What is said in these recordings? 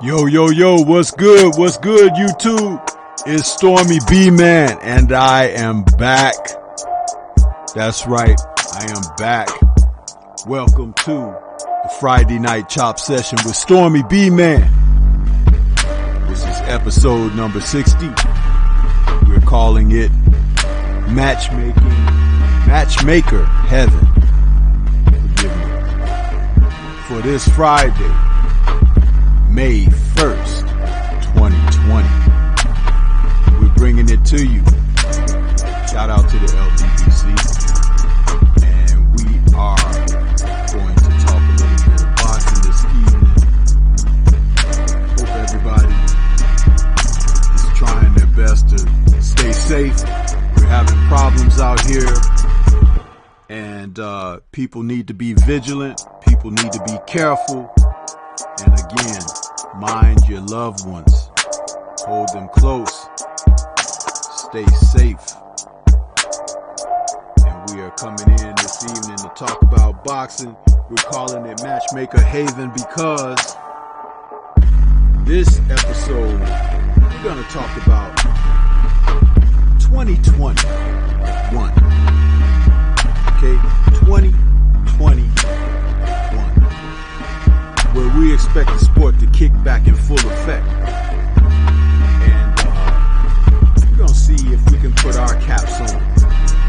Yo, yo, yo, what's good? What's good, YouTube? It's Stormybman, and I am back. That's right, I am back. Welcome to the Friday Night Chop Session with Stormybman. This is episode number 60. We're calling it Matchmaker Heaven. Forgive me. For this Friday, May 1st, 2020. We're bringing it to you. Shout out to the LDBC. And we are going to talk a little bit of boxing this evening. Hope everybody is trying their best to stay safe. We're having problems out here. And people need to be vigilant. People need to be careful. And again, mind your loved ones. Hold them close. Stay safe. And we are coming in this evening to talk about boxing. We're calling it Matchmaker Haven because this episode, we're going to talk about 2021. Okay? 2021. Where we expect the sport to kick back in full effect. And we're going to see if we can put our caps on and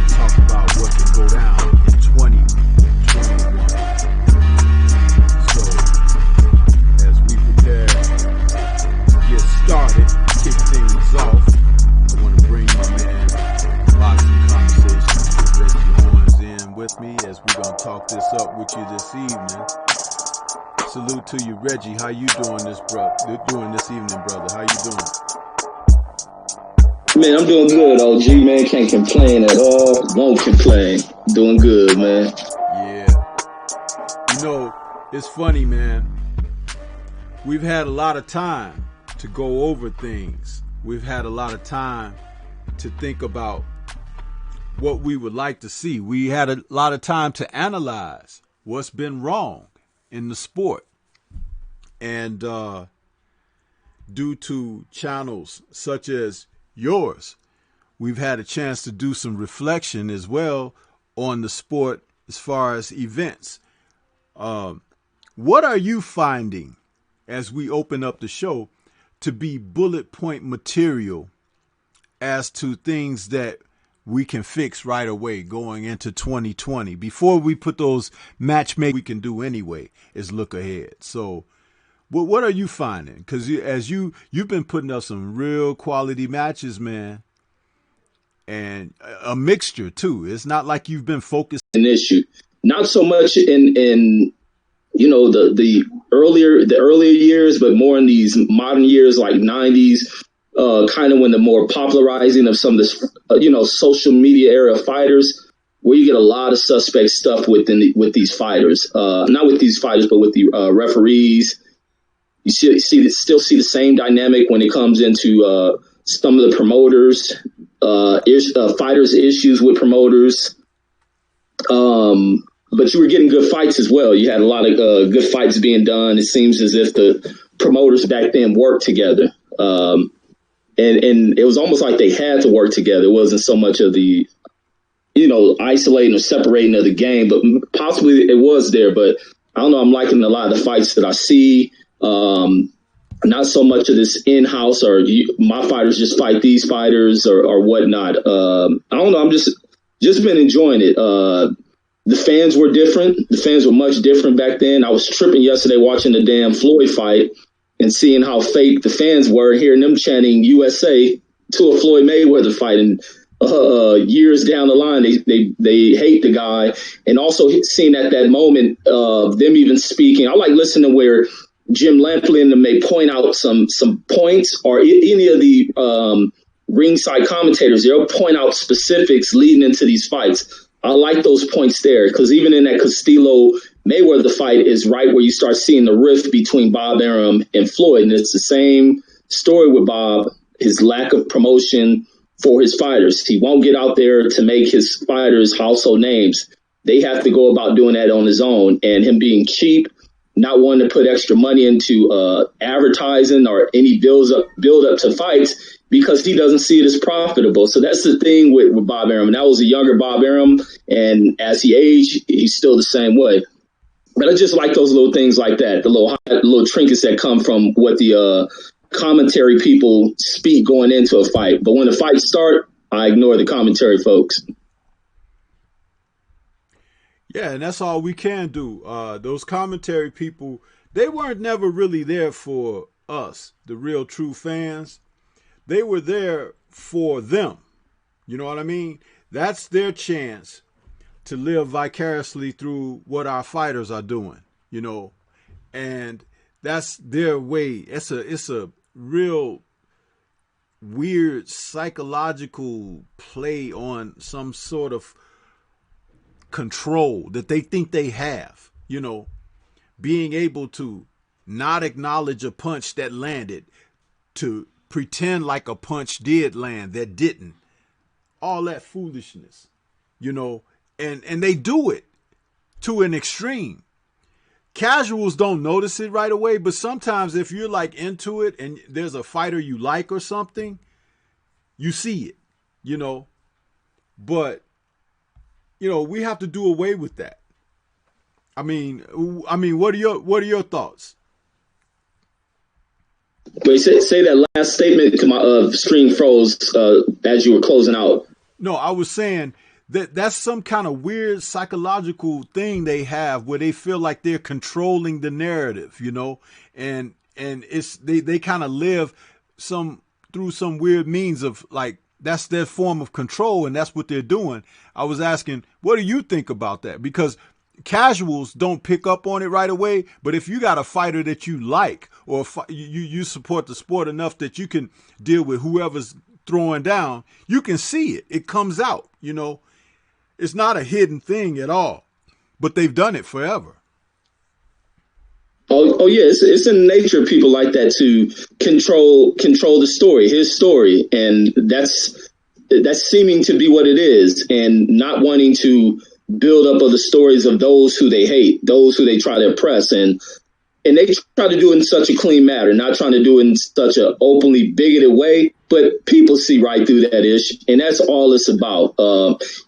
talk about what can go down in 2021. So, as we prepare to get started, kick things off, I want to bring my man, Boxing Conversations with Reggie Owens in with me as we're going to talk this up with you this evening. Salute to you, Reggie. How you doing this evening, brother? How you doing? Man, I'm doing good, OG, man. Can't complain at all. Won't complain. Doing good, man. Yeah. You know, it's funny, man. We've had a lot of time to go over things. We've had a lot of time to think about what we would like to see. We had a lot of time to analyze what's been wrong in the sport. And due to channels such as yours, we've had a chance to do some reflection as well on the sport as far as events. What are you finding as we open up the show to be bullet point material as to things that we can fix right away going into 2020? Before we put those matchmakers we can do anyway is look ahead. So what are you finding? Because you've been putting up some real quality matches, man, and a mixture too. It's not like you've been focused. An issue, not so much in you know the earlier years, but more in these modern years like 90s. Kind of when the more popularizing of some of this, social media era fighters, where you get a lot of suspect stuff with these fighters, not with these fighters, but with the referees. You still see the same dynamic when it comes into some of the promoters, fighters' issues with promoters. But you were getting good fights as well. You had a lot of good fights being done. It seems as if the promoters back then worked together. And it was almost like they had to work together. It wasn't so much of the, isolating or separating of the game, but possibly it was there. But I don't know. I'm liking a lot of the fights that I see. Not so much of this in-house or my fighters just fight these fighters or whatnot. I don't know. I'm just been enjoying it. The fans were different. The fans were much different back then. I was tripping yesterday watching the damn Floyd fight and seeing how fake the fans were, hearing them chanting USA to a Floyd Mayweather fight. And years down the line, they hate the guy. And also seeing at that moment of them even speaking, I like listening where Jim Lampley and them may point out some points, or any of the ringside commentators, they'll point out specifics leading into these fights. I like those points there, because even in that Castillo-Mayweather fight is right where you start seeing the rift between Bob Arum and Floyd. And it's the same story with Bob, his lack of promotion for his fighters. He won't get out there to make his fighters household names. They have to go about doing that on his own. And him being cheap not wanting to put extra money into advertising or any build up to fights because he doesn't see it as profitable. So that's the thing with Bob Arum. And that was a younger Bob Arum, and as he aged, he's still the same way. But I just like those little things like that, the little trinkets that come from what the commentary people speak going into a fight. But when the fights start, I ignore the commentary folks. Yeah, and that's all we can do. Those commentary people, they weren't never really there for us, the real true fans. They were there for them. You know what I mean? That's their chance to live vicariously through what our fighters are doing, you know, and that's their way. It's a real weird psychological play on some sort of control that they think they have, you know, being able to not acknowledge a punch that landed, to pretend like a punch did land that didn't. All that foolishness, you know, and they do it to an extreme. Casuals don't notice it right away, but sometimes if you're like into it and there's a fighter you like or something, you see it, you know. But, you know, we have to do away with that. I mean, what are your thoughts? Wait, say that last statement to my stream froze as you were closing out. No, I was saying that's some kind of weird psychological thing they have where they feel like they're controlling the narrative, you know, and it's they kind of live through some weird means of like that's their form of control, and that's what they're doing. I was asking, what do you think about that? Because casuals don't pick up on it right away, but if you got a fighter that you like, or you support the sport enough that you can deal with whoever's throwing down, you can see it. It comes out, you know. It's not a hidden thing at all, but they've done it forever. Oh yeah, it's in the nature of people like that to control the story, his story, and that's seeming to be what it is, and not wanting to build up of the stories of those who they hate, those who they try to oppress, and they try to do it in such a clean manner, not trying to do it in such an openly bigoted way. But people see right through that ish, and that's all it's about.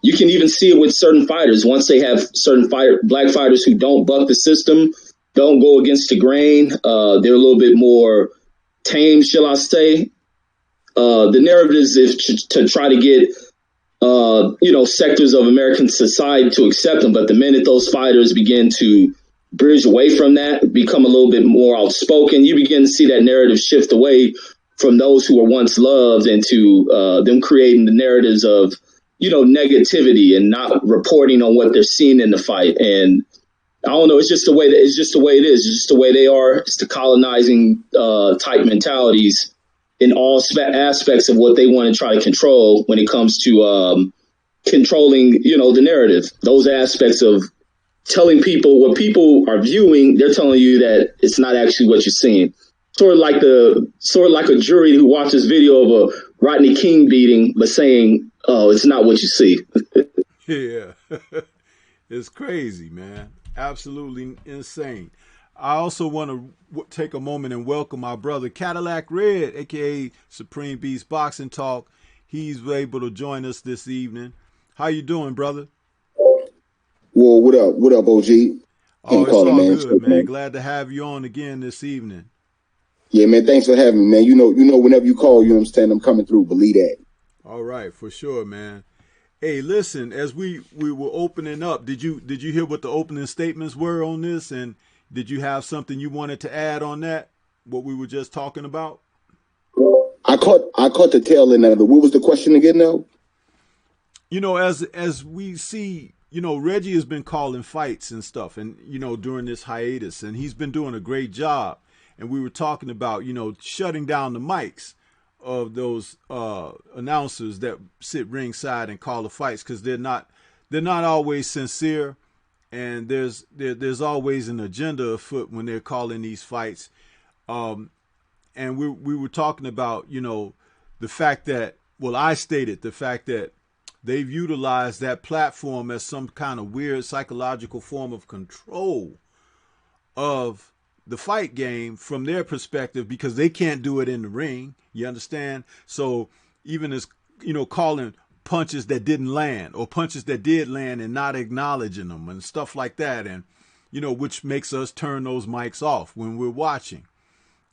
You can even see it with certain fighters. Once they have certain black fighters who don't buck the system, don't go against the grain, they're a little bit more tame, shall I say. The narrative is to try to get sectors of American society to accept them. But the minute those fighters begin to bridge away from that, become a little bit more outspoken, you begin to see that narrative shift away from those who were once loved into them creating the narratives of, negativity and not reporting on what they're seeing in the fight. And I don't know, it's just the way it is. It's just the way they are. It's the colonizing type mentalities in all aspects of what they want to try to control when it comes to controlling, the narrative. Those aspects of telling people what people are viewing, they're telling you that it's not actually what you're seeing. Sort of like a jury who watches video of a Rodney King beating, but saying, "Oh, it's not what you see." Yeah, it's crazy, man. Absolutely insane. I also want to take a moment and welcome my brother Cadillac Red, aka Supreme Beast Boxing Talk. He's able to join us this evening. How you doing, brother? Well, what up? What up, OG? Oh, it's all good, man. Glad to have you on again this evening. Yeah, man. Thanks for having me, man. You know, whenever you call, you understand I'm coming through. Believe that. All right, for sure, man. Hey, listen, as we were opening up, did you hear what the opening statements were on this? And did you have something you wanted to add on that? What we were just talking about? I caught the tail end of it. What was the question again, though? As we see, Reggie has been calling fights and stuff, and during this hiatus, and he's been doing a great job. And we were talking about, shutting down the mics of those announcers that sit ringside and call the fights, because they're not always sincere, and there's always an agenda afoot when they're calling these fights. And we were talking about, the fact that, I stated the fact that they've utilized that platform as some kind of weird psychological form of control of the fight game from their perspective because they can't do it in the ring. You understand? So even as, calling punches that didn't land or punches that did land and not acknowledging them and stuff like that. And, which makes us turn those mics off when we're watching.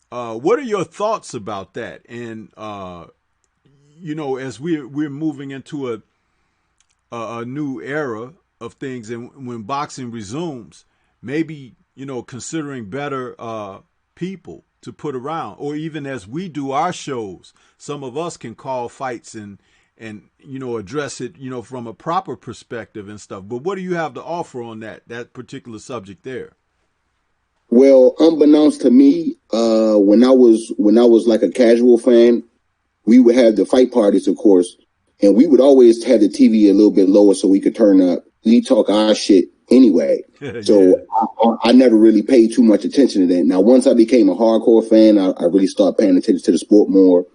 What are your thoughts about that? And, as we're moving into a new era of things, and when boxing resumes, maybe, considering better people to put around, or even as we do our shows, some of us can call fights and address it, from a proper perspective and stuff. But what do you have to offer on that particular subject there? Well, unbeknownst to me, when I was like a casual fan, we would have the fight parties, of course, and we would always have the TV a little bit lower so we could turn up. We talk our shit anyway. Yeah. So I never really paid too much attention to that. Now, once I became a hardcore fan, I really started paying attention to the sport more.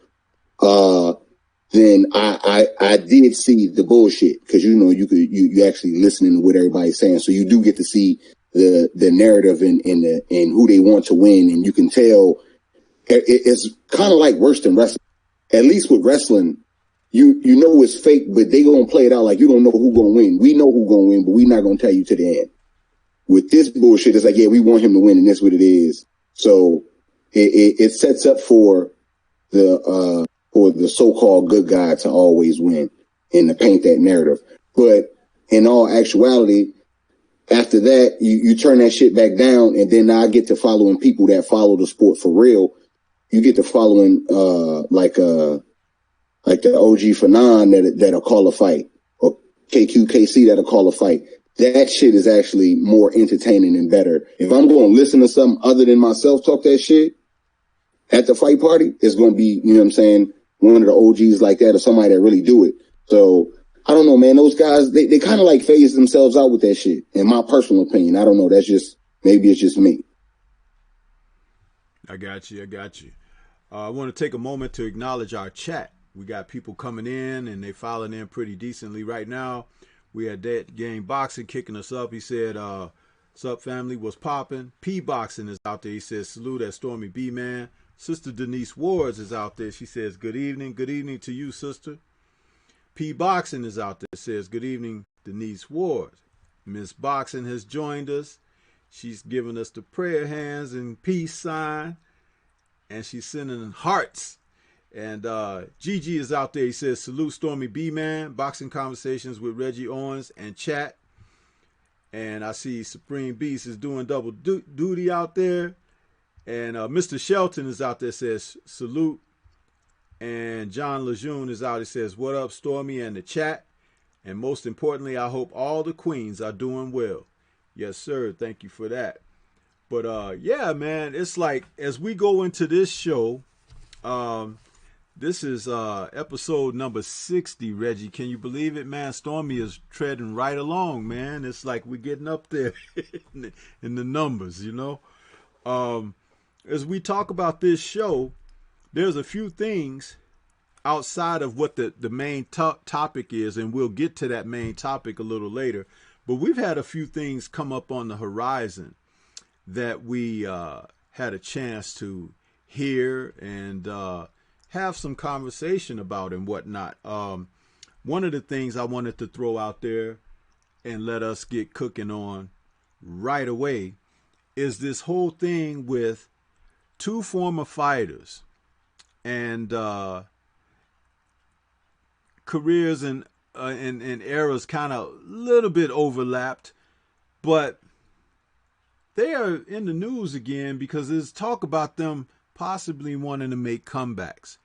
Then I did see the bullshit because, you actually listening to what everybody's saying. So you do get to see the narrative and who they want to win. And you can tell it's kind of like worse than wrestling. At least with wrestling, you know it's fake, but they gonna play it out like you don't know who gonna win. We know who gonna win, but we not gonna tell you to the end. With this bullshit, it's like, yeah, we want him to win, and that's what it is. So it sets up for the so-called good guy to always win and to paint that narrative. But in all actuality, after that, you turn that shit back down, and then I get to following people that follow the sport for real. You get to following like the OG Fanon that'll call a fight, or KQKC that'll call a fight. That shit is actually more entertaining and better. If I'm going to listen to something other than myself talk that shit at the fight party, it's going to be, you know what I'm saying, one of the OGs like that or somebody that really do it. So I don't know, man. Those guys, they kind of like phase themselves out with that shit. In my personal opinion, I don't know. Maybe it's just me. I got you. I want to take a moment to acknowledge our chat. We got people coming in, and they filing in pretty decently right now. We had Dead Game Boxing kicking us up. He said, "Sup family, what's popping?" P Boxing is out there. He says, "Salute at Stormybman." Sister Denise Wards is out there. She says, "Good evening." Good evening to you, sister. P Boxing is out there. Says, "Good evening, Denise Ward." Miss Boxing has joined us. She's giving us the prayer hands and peace sign, and she's sending hearts. And Gigi is out there. He says, "Salute Stormy B-Man, boxing conversations with Reggie Owens and chat." And I see Supreme Beast is doing double duty out there. And Mr. Shelton is out there, says, "Salute." And John Lejeune is out. He says, "What up, Stormy and the chat? And most importantly, I hope all the queens are doing well." Yes, sir. Thank you for that. But yeah, man, it's like as we go into this show, this is episode number 60, Reggie. Can you believe it, man? Stormy is treading right along, man. It's like we're getting up there in the numbers, As we talk about this show, there's a few things outside of what the main topic is, and we'll get to that main topic a little later. But we've had a few things come up on the horizon that we had a chance to hear and have some conversation about and whatnot. One of the things I wanted to throw out there and let us get cooking on right away is this whole thing with two former fighters and careers and eras kind of a little bit overlapped, but they are in the news again because there's talk about them possibly wanting to make comebacks.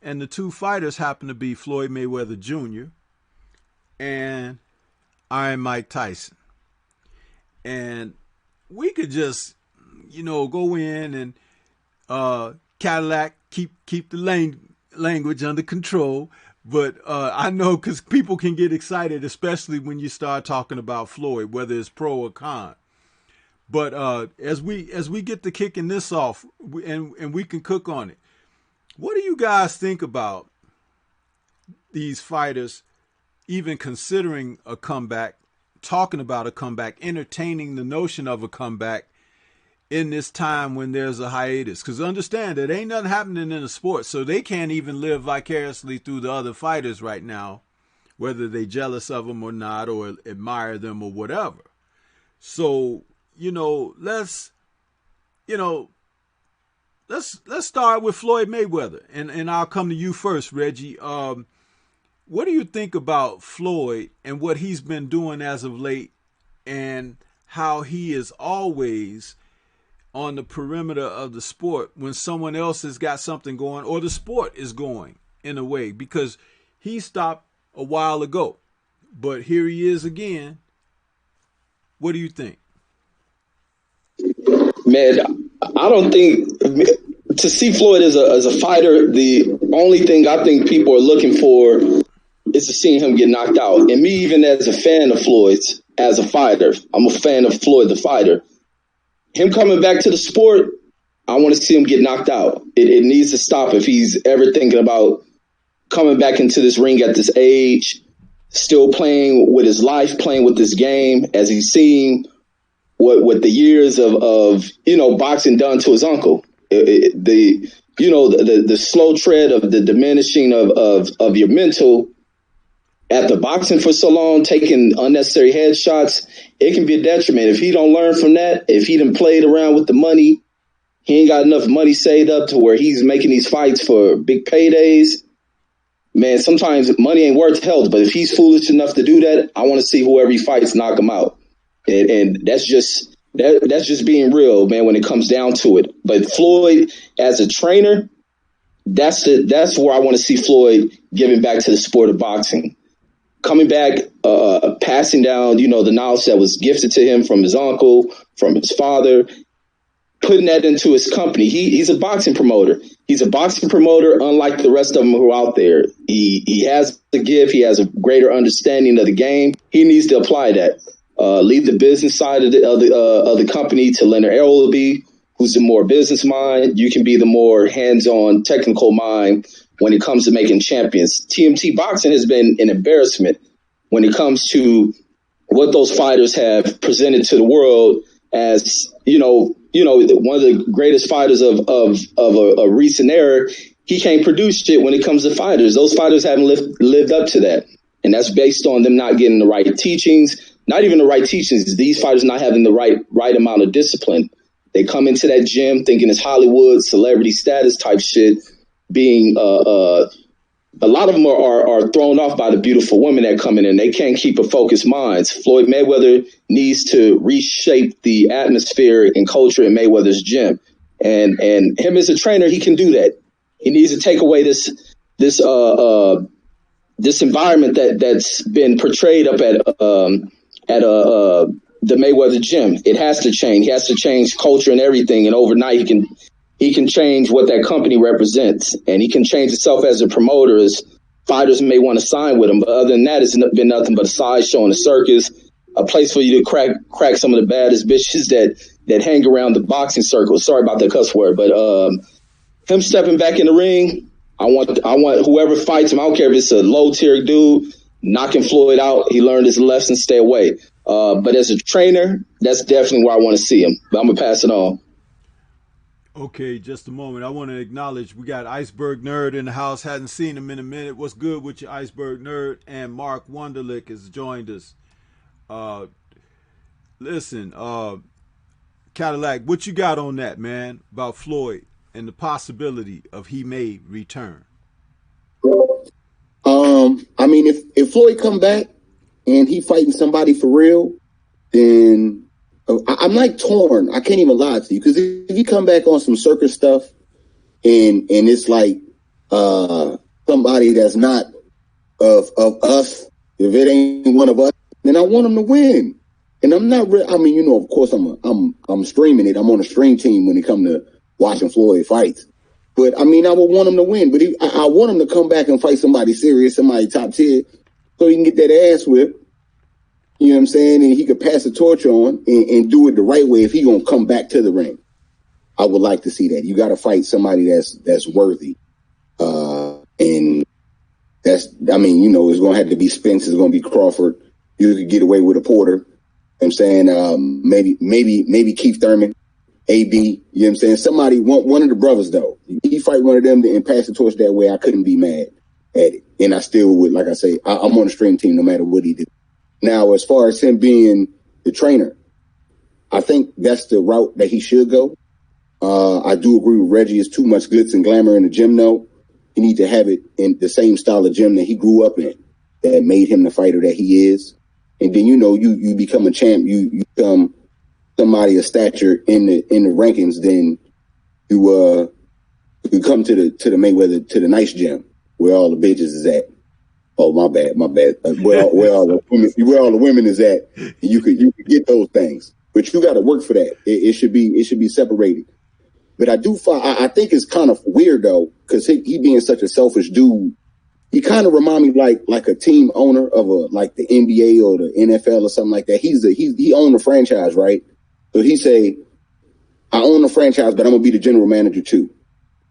And the two fighters happen to be Floyd Mayweather Jr. and Iron Mike Tyson. And we could just, go in and Cadillac keep the language under control. But I know because people can get excited, especially when you start talking about Floyd, whether it's pro or con. But as we get to kicking this off, and we can cook on it, what do you guys think about these fighters even considering a comeback, talking about a comeback, entertaining the notion of a comeback, in this time when there's a hiatus. Because understand that ain't nothing happening in the sport, so they can't even live vicariously through the other fighters right now, whether they jealous of them or not, or admire them or whatever. So, let's start with Floyd Mayweather, and I'll come to you first, Reggie. What do you think about Floyd and what he's been doing as of late, and how he is always on the perimeter of the sport when someone else has got something going, or the sport is going in a way, because he stopped a while ago, but here he is again. What do you think? Man, I don't think to see Floyd as a fighter, the only thing I think people are looking for is to see him get knocked out. And me, even as a fan of Floyd's, as a fighter, I'm a fan of Floyd the fighter. Him coming back to the sport, I want to see him get knocked out. It needs to stop if he's ever thinking about coming back into this ring at this age, still playing with his life, playing with this game, as he's seen what the years of boxing done to his uncle. The slow tread of the diminishing of your mental after boxing for so long, taking unnecessary headshots, it can be a detriment. If he don't learn from that, if he done played around with the money, he ain't got enough money saved up to where he's making these fights for big paydays. Man, sometimes money ain't worth health, but if he's foolish enough to do that, I want to see whoever he fights knock him out. And that's just being real, man, when it comes down to it. But Floyd, as a trainer, that's where I want to see Floyd giving back to the sport of boxing. Coming back, passing down, the knowledge that was gifted to him from his uncle, from his father, putting that into his company. He's a boxing promoter. He's a boxing promoter, unlike the rest of them who are out there. He has the gift. He has a greater understanding of the game. He needs to apply that. Leave the business side of the company to Leonard Earlby, who's the more business mind. You can be the more hands-on technical mind when it comes to making champions. TMT boxing has been an embarrassment when it comes to what those fighters have presented to the world as, one of the greatest fighters of a recent era. He can't produce shit when it comes to fighters. Those fighters haven't lived up to that. And that's based on them not getting the right teachings, not even the right teachings. These fighters not having the right amount of discipline. They come into that gym thinking it's Hollywood, celebrity status type shit, being a lot of them are thrown off by the beautiful women that come in, and they can't keep a focused mind. Floyd Mayweather needs to reshape the atmosphere and culture in Mayweather's gym, and him as a trainer, he can do that. He needs to take away this environment that's been portrayed up at the Mayweather gym. It has to change. He has to change culture and everything, and overnight he can change what that company represents, and he can change himself as a promoter, as fighters may want to sign with him. But other than that, it's been nothing but a sideshow and a circus, a place for you to crack some of the baddest bitches that hang around the boxing circle. Sorry about the cuss word, but him stepping back in the ring, I want whoever fights him, I don't care if it's a low tier dude, knocking Floyd out. He learned his lesson, stay away. But as a trainer, that's definitely where I want to see him. But I'm gonna pass it on. Okay, just a moment. I want to acknowledge we got Iceberg Nerd in the house. Hadn't seen him in a minute. What's good with you, Iceberg Nerd? And Mark Wunderlich has joined us. Listen, Cadillac, what you got on that, man, about Floyd and the possibility of he may return? I mean, if Floyd come back and he fighting somebody for real, then I'm like torn. I can't even lie to you, because if you come back on some circus stuff and it's like somebody that's not of us, if it ain't one of us, then I want him to win. And I'm not. I mean, of course, I'm streaming it. I'm on a stream team when it comes to watching Floyd fights. But I mean, I would want him to win. But I want him to come back and fight somebody serious, somebody top tier, so he can get that ass whipped. You know what I'm saying? And he could pass the torch on and do it the right way if he gonna come back to the ring. I would like to see that. You got to fight somebody that's worthy. And that's, I mean, it's going to have to be Spence. It's going to be Crawford. You could get away with a Porter. You know what I'm saying, maybe Keith Thurman. AB, you know what I'm saying? Somebody, one of the brothers though, he fight one of them and pass the torch that way. I couldn't be mad at it. And I still would, like I say, I'm on the stream team no matter what he did. Now, as far as him being the trainer, I think that's the route that he should go. I do agree with Reggie. It's too much glitz and glamour in the gym, though. He need to have it in the same style of gym that he grew up in, that made him the fighter that he is. And then, you know, you become a champ. You become somebody of stature in the rankings. Then you come to the Mayweather, to the nice gym where all the bitches is at. Oh, my bad. Where all the women is at, you could get those things, but you got to work for that. It should be separated. But I think it's kind of weird though, because he being such a selfish dude, he kind of remind me like a team owner of like the NBA or the NFL or something like that. He owned a franchise, right? So he say, I own the franchise, but I'm gonna be the general manager too.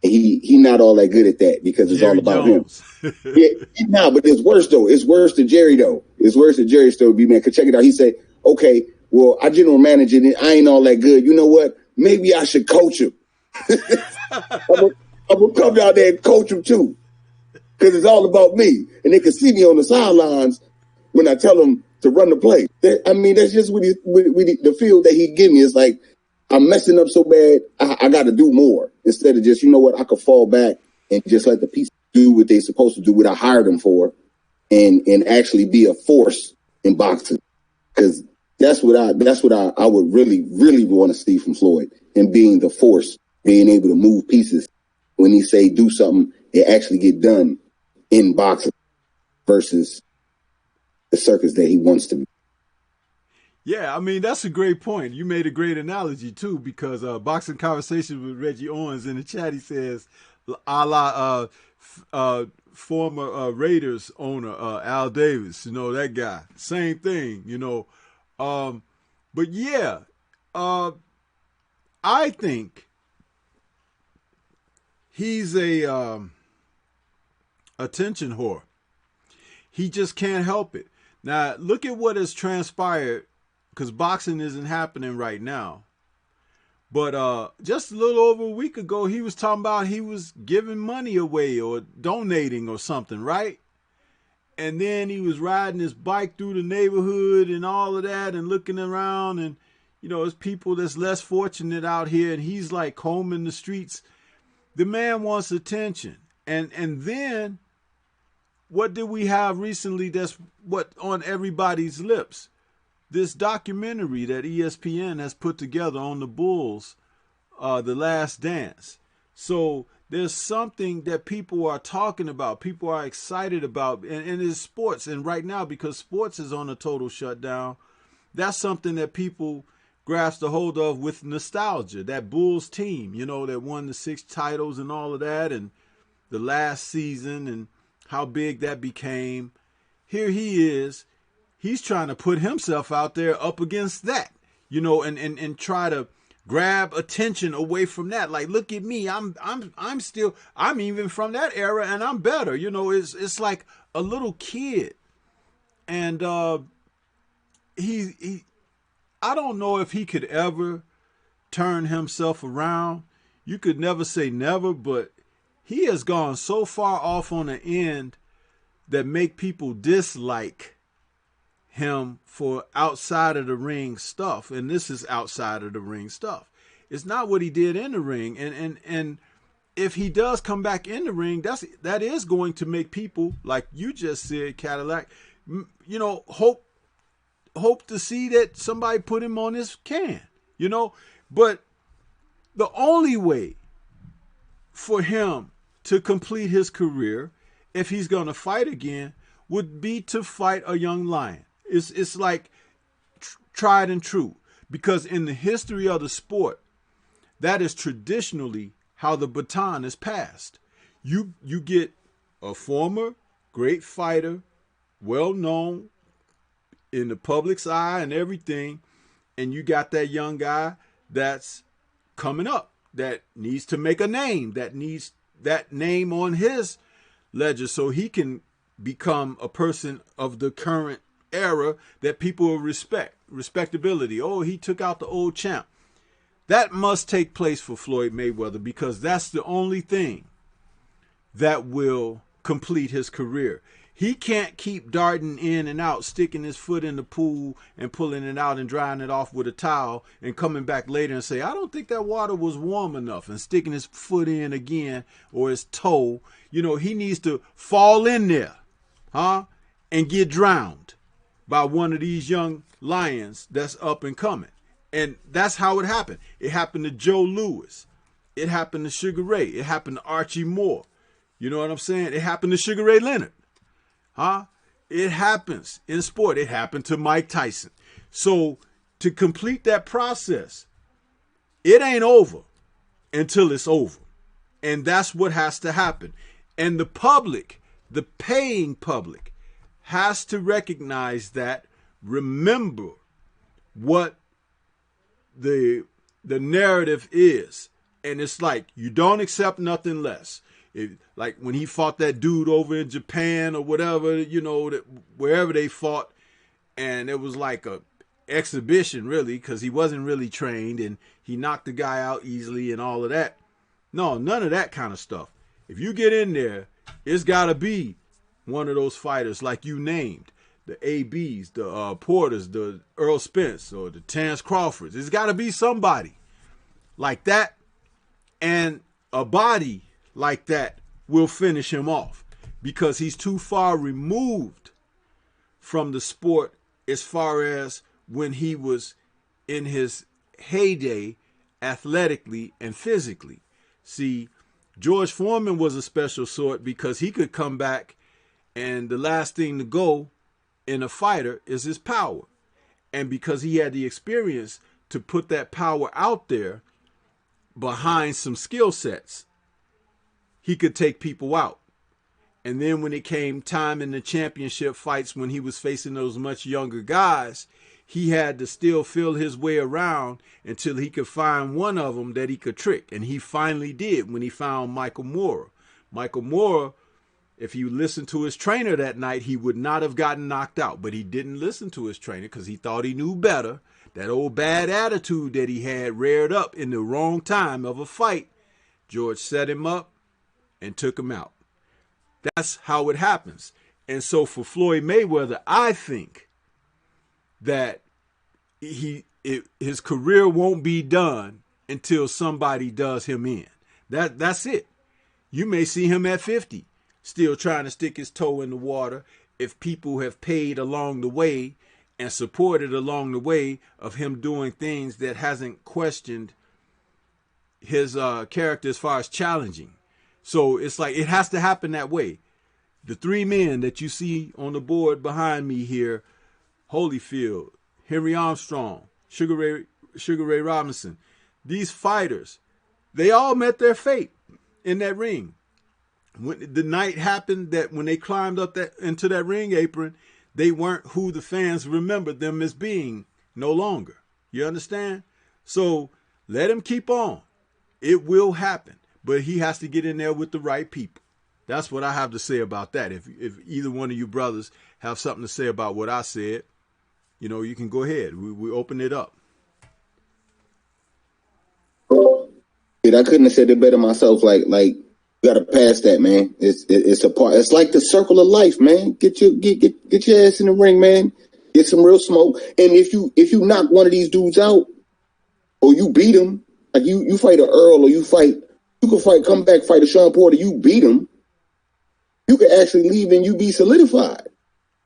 And he not all that good at that because it's all about Jones. Him. Yeah, but it's worse though. It's worse than Jerry though. It's worse than Jerry Stormybman. Cause check it out. He said, okay, well, I general manager and I ain't all that good. You know what? Maybe I should coach him. I'm gonna come down there and coach him too. Cause it's all about me. And they can see me on the sidelines when I tell them to run the play. I mean, that's just what the field that he give me. It's like, I'm messing up so bad, I got to do more instead of just, you know what, I could fall back and just let the pieces do what they're supposed to do, what I hired them for, and actually be a force in boxing. Because that's what I would really, really want to see from Floyd, and being the force, being able to move pieces when he say do something, it actually get done in boxing versus the circus that he wants to be. Yeah, I mean, that's a great point. You made a great analogy, too, because Boxing Conversations with Reggie Owens in the chat, he says, a la former Raiders owner, Al Davis, you know, that guy. Same thing, you know. But, yeah, I think he's a attention whore. He just can't help it. Now, look at what has transpired, because boxing isn't happening right now. But just a little over a week ago, he was talking about he was giving money away or donating or something, right? And then he was riding his bike through the neighborhood and all of that and looking around. And, you know, there's people that's less fortunate out here. And he's like combing the streets. The man wants attention. And then what did we have recently that's what on everybody's lips? This documentary that ESPN has put together on the Bulls, The Last Dance. So there's something that people are talking about, people are excited about, and it's sports. And right now, because sports is on a total shutdown, that's something that people grasp a hold of with nostalgia. That Bulls team, you know, that won the 6 titles and all of that, and the last season and how big that became. Here he is. He's trying to put himself out there up against that, you know, and try to grab attention away from that. Like, look at me. I'm even from that era and I'm better. You know, it's like a little kid. And he I don't know if he could ever turn himself around. You could never say never, but he has gone so far off on the end that make people dislike him for outside of the ring stuff. And this is outside of the ring stuff. It's not what he did in the ring. And if he does come back in the ring, that is going to make people, like you just said, Cadillac, you know, hope to see that somebody put him on his can, you know. But the only way for him to complete his career, if he's going to fight again, would be to fight a young lion. It's like tried and true, because in the history of the sport, that is traditionally how the baton is passed. You get a former great fighter, well known in the public's eye and everything, and you got that young guy that's coming up that needs to make a name, that needs that name on his ledger so he can become a person of the current era that people will respect. Respectability. Oh, he took out the old champ. That must take place for Floyd Mayweather because that's the only thing that will complete his career. He can't keep darting in and out, sticking his foot in the pool and pulling it out and drying it off with a towel and coming back later and say, I don't think that water was warm enough, and sticking his foot in again or his toe. You know, he needs to fall in there, and get drowned by one of these young lions that's up and coming. And that's how it happened. It happened to Joe Louis. It happened to Sugar Ray. It happened to Archie Moore. You know what I'm saying? It happened to Sugar Ray Leonard. It happens in sport. It happened to Mike Tyson. So to complete that process, it ain't over until it's over. And that's what has to happen. And the public, the paying public, has to recognize that, remember what the narrative is. And it's like, you don't accept nothing less. Like when he fought that dude over in Japan or whatever, you know, wherever they fought, and it was like a exhibition really, because he wasn't really trained and he knocked the guy out easily and all of that. No, none of that kind of stuff. If you get in there, it's got to be one of those fighters like you named, the ABs, the Porters, the Earl Spence, or the Terrence Crawfords. It's got to be somebody like that, and a body like that will finish him off because he's too far removed from the sport as far as when he was in his heyday athletically and physically. See, George Foreman was a special sort because he could come back and the last thing to go in a fighter is his power. And because he had the experience to put that power out there behind some skill sets, he could take people out. And then when it came time in the championship fights, when he was facing those much younger guys, he had to still feel his way around until he could find one of them that he could trick. And he finally did when he found Michael Moorer. Michael Moorer, if he listened to his trainer that night, he would not have gotten knocked out. But he didn't listen to his trainer because he thought he knew better. That old bad attitude that he had reared up in the wrong time of a fight. George set him up and took him out. That's how it happens. And so for Floyd Mayweather, I think that his career won't be done until somebody does him in. That's it. You may see him at 50, still trying to stick his toe in the water, if people have paid along the way and supported along the way of him doing things that hasn't questioned his character as far as challenging. So it's like it has to happen that way. The three men that you see on the board behind me here, Holyfield, Henry Armstrong, Sugar Ray Robinson, these fighters, they all met their fate in that ring. When the night happened that when they climbed up into that ring apron, they weren't who the fans remembered them as being no longer. You understand? So let him keep on. It will happen. But he has to get in there with the right people. That's what I have to say about that. If either one of you brothers have something to say about what I said, you know, you can go ahead. We open it up. I couldn't have said it better myself. Like you gotta pass that, man. It's a part. It's like the circle of life, man. Get your ass in the ring, man. Get some real smoke. And if you knock one of these dudes out, or you beat him, like you fight an Earl, or you can come back, fight a Sean Porter, you beat him, you could actually leave and you be solidified.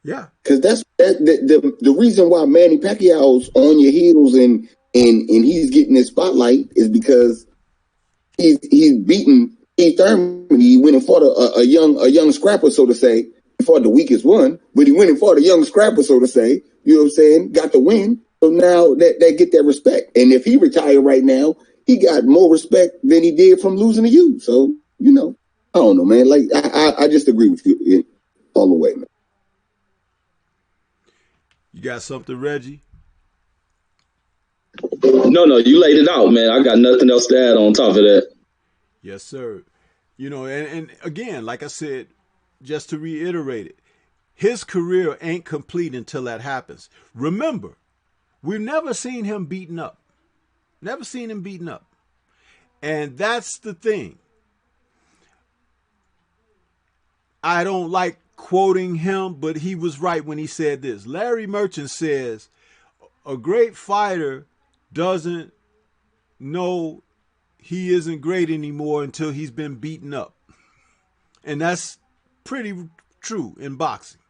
Yeah. Because that's the reason why Manny Pacquiao's on your heels and he's getting this spotlight is because he's beaten Keith Thurman. He went and fought a young scrapper, so to say. He fought the weakest one, but he went and fought a young scrapper, so to say. You know what I'm saying? Got the win. So now that get that respect. And if he retired right now, he got more respect than he did from losing to you. So, you know, I don't know, man. Like, I just agree with you all the way, man. You got something, Reggie? No, you laid it out, man. I got nothing else to add on top of that. Yes, sir. You know, and again, like I said, just to reiterate it, his career ain't complete until that happens. Remember, we've never seen him beaten up. Never seen him beaten up. And that's the thing. I don't like quoting him, but he was right when he said this. Larry Merchant says, a great fighter doesn't know he isn't great anymore until he's been beaten up. And that's pretty true in boxing.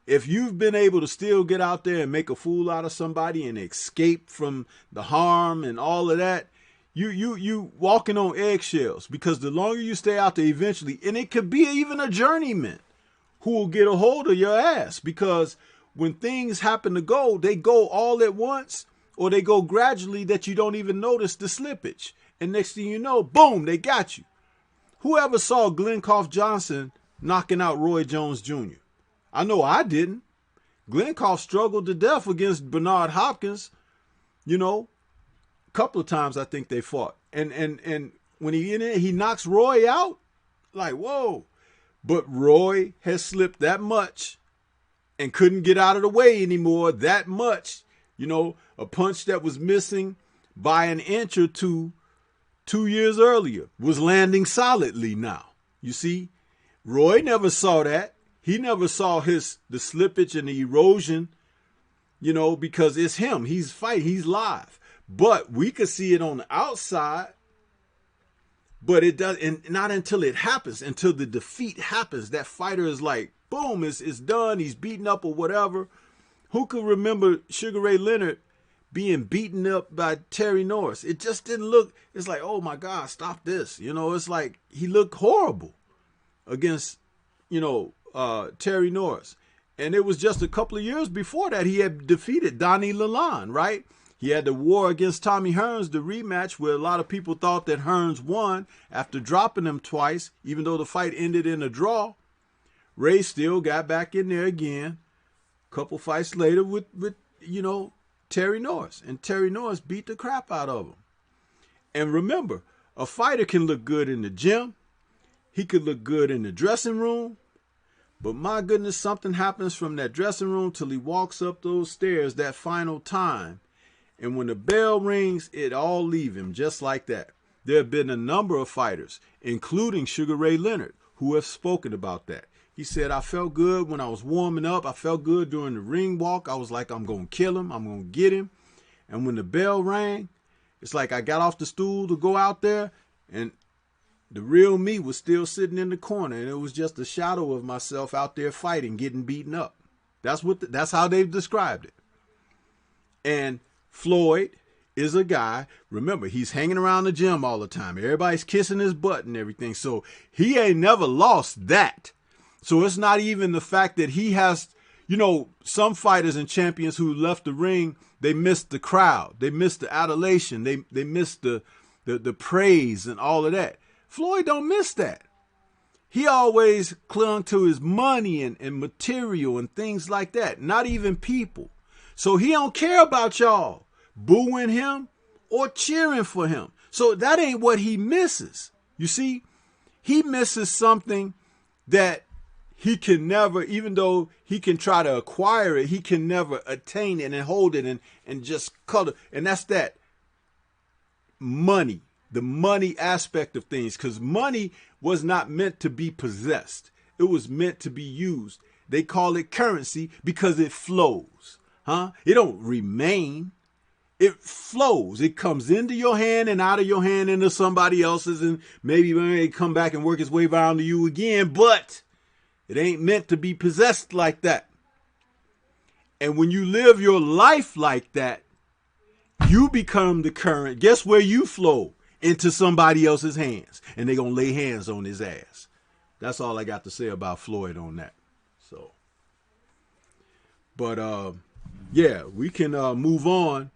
If you've been able to still get out there and make a fool out of somebody and escape from the harm and all of that, you walking on eggshells, because the longer you stay out there eventually, and it could be even a journeyman who will get a hold of your ass, because when things happen to go, they go all at once or they go gradually that you don't even notice the slippage. And next thing you know, boom, they got you. Whoever saw Glenn Koff Johnson knocking out Roy Jones Jr.? I know I didn't. Glenn Koff struggled to death against Bernard Hopkins, a couple of times I think they fought. And when he knocks Roy out, like, whoa. But Roy has slipped that much and couldn't get out of the way anymore that much. A punch that was missing by an inch or two 2 years earlier was landing solidly now. You see, Roy never saw that. He never saw the slippage and the erosion, because it's him. He's fighting. He's live. But we could see it on the outside. But it does, and not until it happens, until the defeat happens. That fighter is like, boom, it's done. He's beaten up or whatever. Who could remember Sugar Ray Leonard being beaten up by Terry Norris? It just didn't look, it's like, oh my God, stop this. It's like he looked horrible against, Terry Norris. And it was just a couple of years before that he had defeated Donnie Lalonde, right? He had the war against Tommy Hearns, the rematch, where a lot of people thought that Hearns won after dropping him twice, even though the fight ended in a draw. Ray still got back in there again a couple fights later with Terry Norris. And Terry Norris beat the crap out of him. And remember, a fighter can look good in the gym. He could look good in the dressing room. But my goodness, something happens from that dressing room till he walks up those stairs that final time. And when the bell rings, it all leave him just like that. There have been a number of fighters, including Sugar Ray Leonard, who have spoken about that. He said, I felt good when I was warming up. I felt good during the ring walk. I was like, I'm going to kill him. I'm going to get him. And when the bell rang, it's like I got off the stool to go out there, and the real me was still sitting in the corner, and it was just a shadow of myself out there fighting, getting beaten up. That's how they've described it. And Floyd is a guy, remember, he's hanging around the gym all the time. Everybody's kissing his butt and everything. So he ain't never lost that. So it's not even the fact that he has, some fighters and champions who left the ring, they missed the crowd. They missed the adulation. They missed the praise and all of that. Floyd don't miss that. He always clung to his money and material and things like that. Not even people. So he don't care about y'all booing him or cheering for him. So that ain't what he misses. You see, he misses something that he can never, even though he can try to acquire it, he can never attain it and hold it and just color. And that's that money, the money aspect of things, because money was not meant to be possessed. It was meant to be used. They call it currency because it flows. It don't remain. It flows. It comes into your hand and out of your hand into somebody else's, and maybe it come back and work its way around to you again, but it ain't meant to be possessed like that. And when you live your life like that, you become the current. Guess where you flow? Into somebody else's hands, and they're going to lay hands on his ass. That's all I got to say about Floyd on that. So, but yeah, we can move on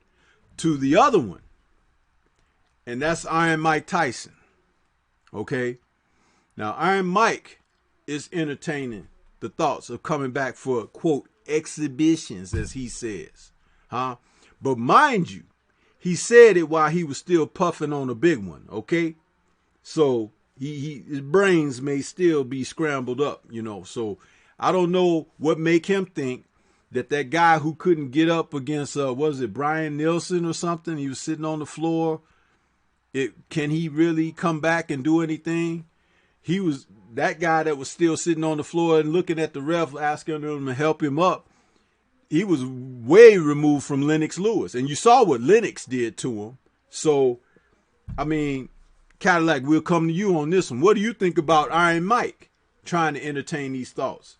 to the other one, and that's Iron Mike Tyson. Okay, now Iron Mike is entertaining the thoughts of coming back for, quote, exhibitions, as he says, but mind you, he said it while he was still puffing on a big one, okay? So his brains may still be scrambled up, so I don't know what make him think that guy who couldn't get up against was it Brian Nielsen or something? He was sitting on the floor. Can he really come back and do anything? He was that guy that was still sitting on the floor and looking at the ref, asking him to help him up. He was way removed from Lennox Lewis, and you saw what Lennox did to him. So, I mean, Cadillac, we'll come to you on this one. What do you think about Iron Mike trying to entertain these thoughts?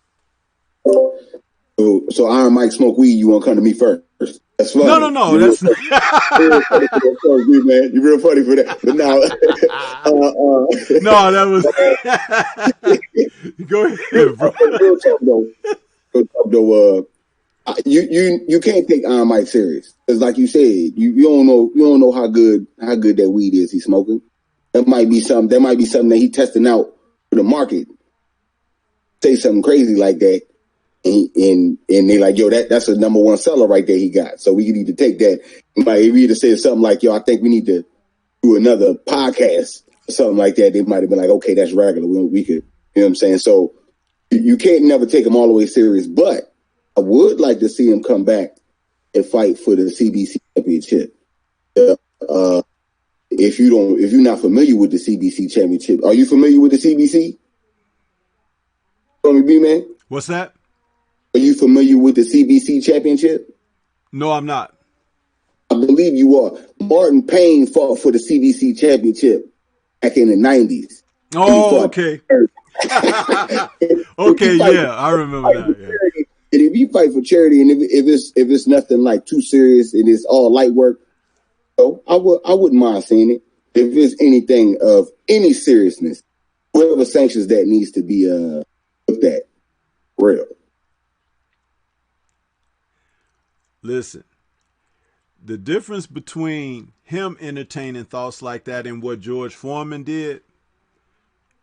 So Iron Mike smoke weed. You want to come to me first? That's funny. No. That's not. You're real funny for that. But now, no, that was. Go ahead, bro. Real talk, though. You can't take Iron Mike serious because, like you said, you don't know how good that weed is he's smoking. That might be something that he testing out for the market. Say something crazy like that. And they like, yo, that's a number one seller right there he got. So we need to take that. If he either said something like, yo, I think we need to do another podcast or something like that, they might have been like, okay, that's regular. We could, you know what I'm saying? So you can't never take him all the way serious, but I would like to see him come back and fight for the CBC championship. If you're not familiar with the CBC championship, are you familiar with the CBC? Stormybman? What's that? Are you familiar with the CBC championship? No, I'm not. I believe you are. Martin Payne fought for the CBC championship back in the 90s. Oh, okay. Okay, yeah, I remember that. Yeah. And if you fight for charity, and if it's nothing like too serious and it's all light work, so I wouldn't mind seeing it. If there's anything of any seriousness, whatever sanctions that needs to be looked at, real. Listen, the difference between him entertaining thoughts like that and what George Foreman did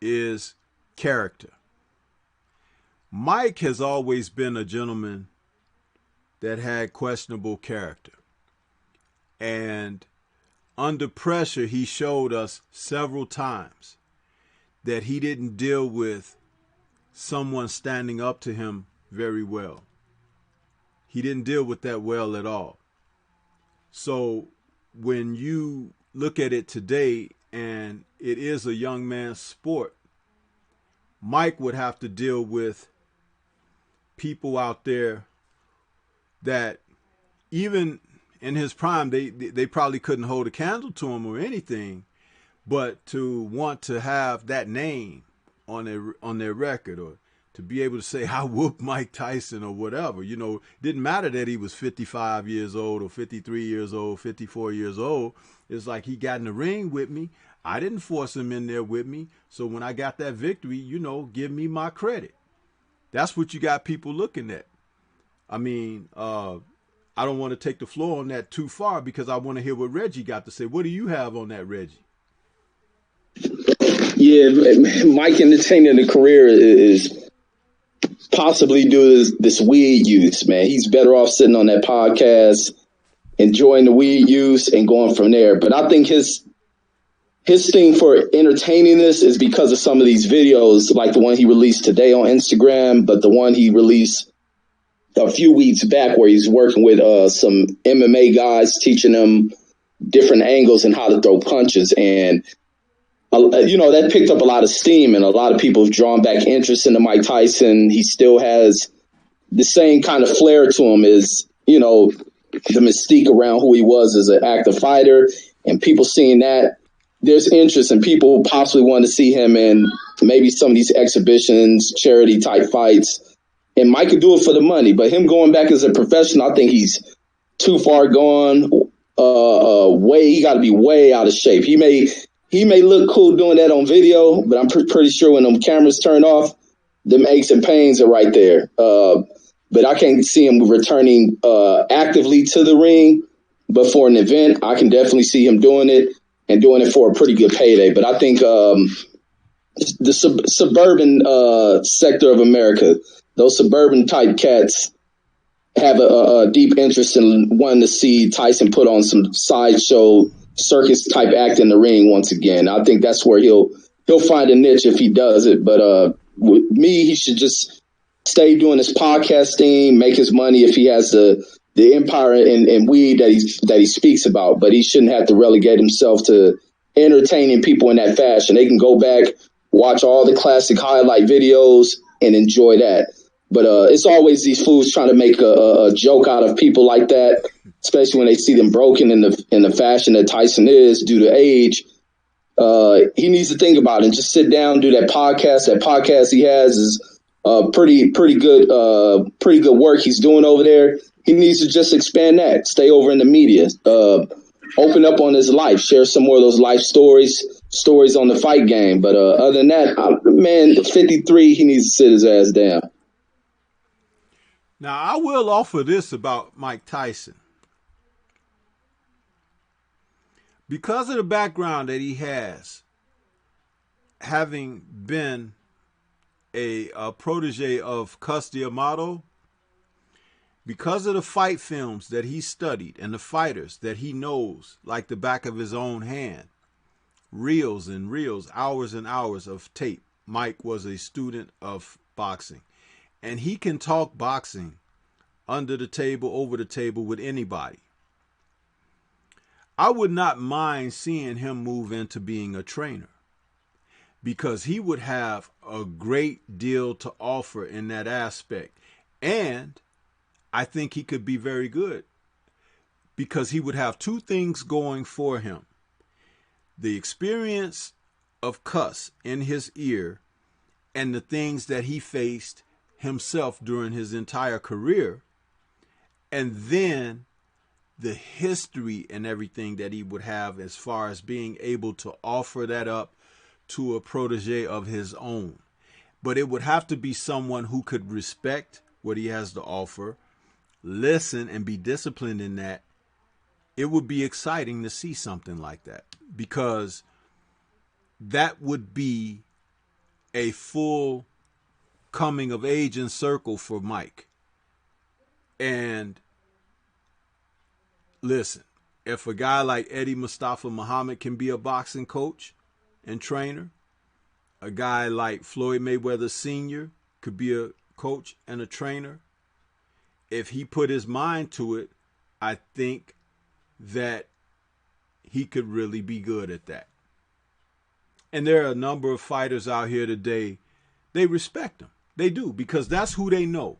is character. Mike has always been a gentleman that had questionable character. And under pressure, he showed us several times that he didn't deal with someone standing up to him very well. He didn't deal with that well at all. So when you look at it today, and it is a young man's sport, Mike would have to deal with people out there that even in his prime, they probably couldn't hold a candle to him or anything, but to want to have that name on their record, or to be able to say, I whooped Mike Tyson or whatever, it didn't matter that he was 55 years old or 53 years old, 54 years old. It's like he got in the ring with me. I didn't force him in there with me. So when I got that victory, give me my credit. That's what you got people looking at. I mean, I don't want to take the floor on that too far because I want to hear what Reggie got to say. What do you have on that, Reggie? Yeah, Mike entertaining the career is possibly due to this weed use, man. He's better off sitting on that podcast, enjoying the weed use and going from there. But I think his thing for entertaining this is because of some of these videos, like the one he released today on Instagram, but the one he released a few weeks back where he's working with some MMA guys, teaching them different angles and how to throw punches. And, that picked up a lot of steam, and a lot of people have drawn back interest into Mike Tyson. He still has the same kind of flair to him as, the mystique around who he was as an active fighter, and people seeing that. There's interest, and people possibly want to see him in maybe some of these exhibitions, charity type fights. And Mike could do it for the money, but him going back as a professional, I think he's too far gone. He got to be way out of shape. He may look cool doing that on video, but I'm pretty sure when them cameras turn off, them aches and pains are right there. But I can't see him returning actively to the ring. But for an event, I can definitely see him doing it, and doing it for a pretty good payday. But I think the suburban sector of America, those suburban type cats, have a deep interest in wanting to see Tyson put on some sideshow circus type act in the ring once again. I think that's where he'll find a niche if he does it. But with me, he should just stay doing his podcasting, make his money if he has the empire and weed that he speaks about. But he shouldn't have to relegate himself to entertaining people in that fashion. They can go back, watch all the classic highlight videos, and enjoy that. But it's always these fools trying to make a joke out of people like that, especially when they see them broken in the fashion that Tyson is due to age. He needs to think about it and just sit down, do that podcast. That podcast he has is pretty good work he's doing over there. He needs to just expand that, stay over in the media, open up on his life, share some more of those life stories on the fight game. But other than that, man, 53, he needs to sit his ass down. Now, I will offer this about Mike Tyson. Because of the background that he has, having been a protege of Cus D'Amato, because of the fight films that he studied and the fighters that he knows like the back of his own hand, reels and reels, hours and hours of tape. Mike was a student of boxing, and he can talk boxing under the table, over the table with anybody. I would not mind seeing him move into being a trainer, because he would have a great deal to offer in that aspect. And I think he could be very good, because he would have two things going for him: the experience of Cus in his ear and the things that he faced himself during his entire career, and then the history and everything that he would have as far as being able to offer that up to a protege of his own. But it would have to be someone who could respect what he has to offer, listen, and be disciplined in that. It would be exciting to see something like that, because that would be a full coming of age and circle for Mike. And listen, if a guy like Eddie Mustafa Muhammad can be a boxing coach and trainer, a guy like Floyd Mayweather Sr. could be a coach and a trainer, if he put his mind to it, I think that he could really be good at that. And there are a number of fighters out here today, they respect him. They do, because that's who they know.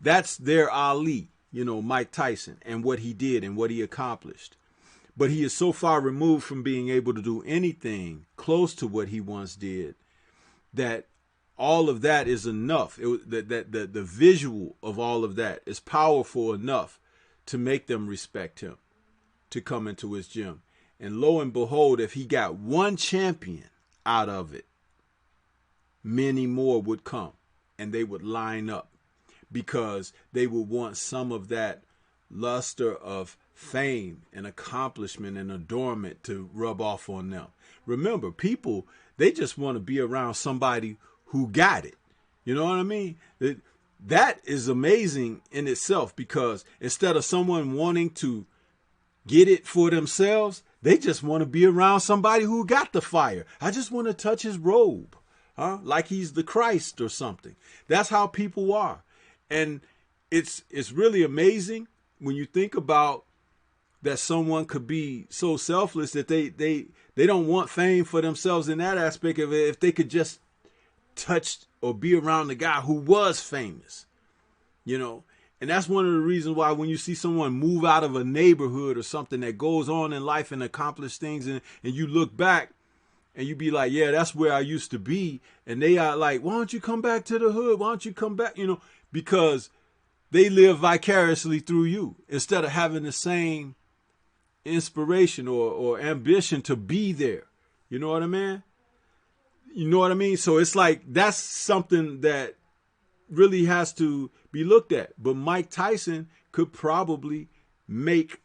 That's their Ali, Mike Tyson, and what he did and what he accomplished. But he is so far removed from being able to do anything close to what he once did that all of that is enough. The visual of all of that is powerful enough to make them respect him, to come into his gym. And lo and behold, if he got one champion out of it, many more would come and they would line up, because they would want some of that luster of fame and accomplishment and adornment to rub off on them. Remember, people, they just want to be around somebody who got it. You know what I mean? That is amazing in itself, because instead of someone wanting to get it for themselves, they just want to be around somebody who got the fire. I just want to touch his robe, like he's the Christ or something. That's how people are. And it's really amazing when you think about that someone could be so selfless that they don't want fame for themselves in that aspect of it, if they could just touch or be around the guy who was famous, And that's one of the reasons why when you see someone move out of a neighborhood or something that goes on in life and accomplish things, and you look back and you be like, yeah, that's where I used to be. And they are like, why don't you come back to the hood? Why don't you come back? Because they live vicariously through you, instead of having the same inspiration or ambition to be there. You know what I mean? So it's like, that's something that really has to be looked at. But Mike Tyson could probably make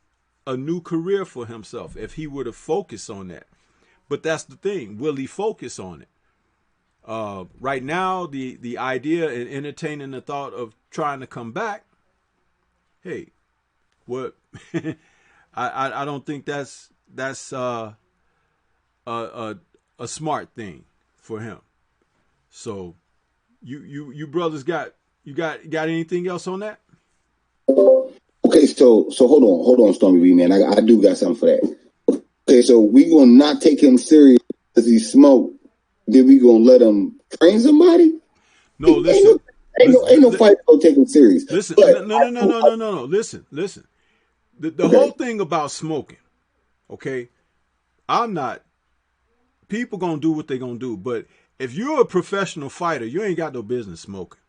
a new career for himself if he were to focus on that. But that's the thing. Will he focus on it? Right now, the idea and entertaining the thought of trying to come back, hey, what? I don't think that's a smart thing for him. So you brothers got You got anything else on that? Okay, so hold on, Stormybman. I do got something for that. Okay, so we gonna not take him serious because he smoked. Then we gonna let him train somebody? No, listen. Ain't no fight gonna take him serious. Listen, but no. Listen. The whole thing about smoking, okay? I'm not. People gonna do what they gonna do, but if you're a professional fighter, you ain't got no business smoking,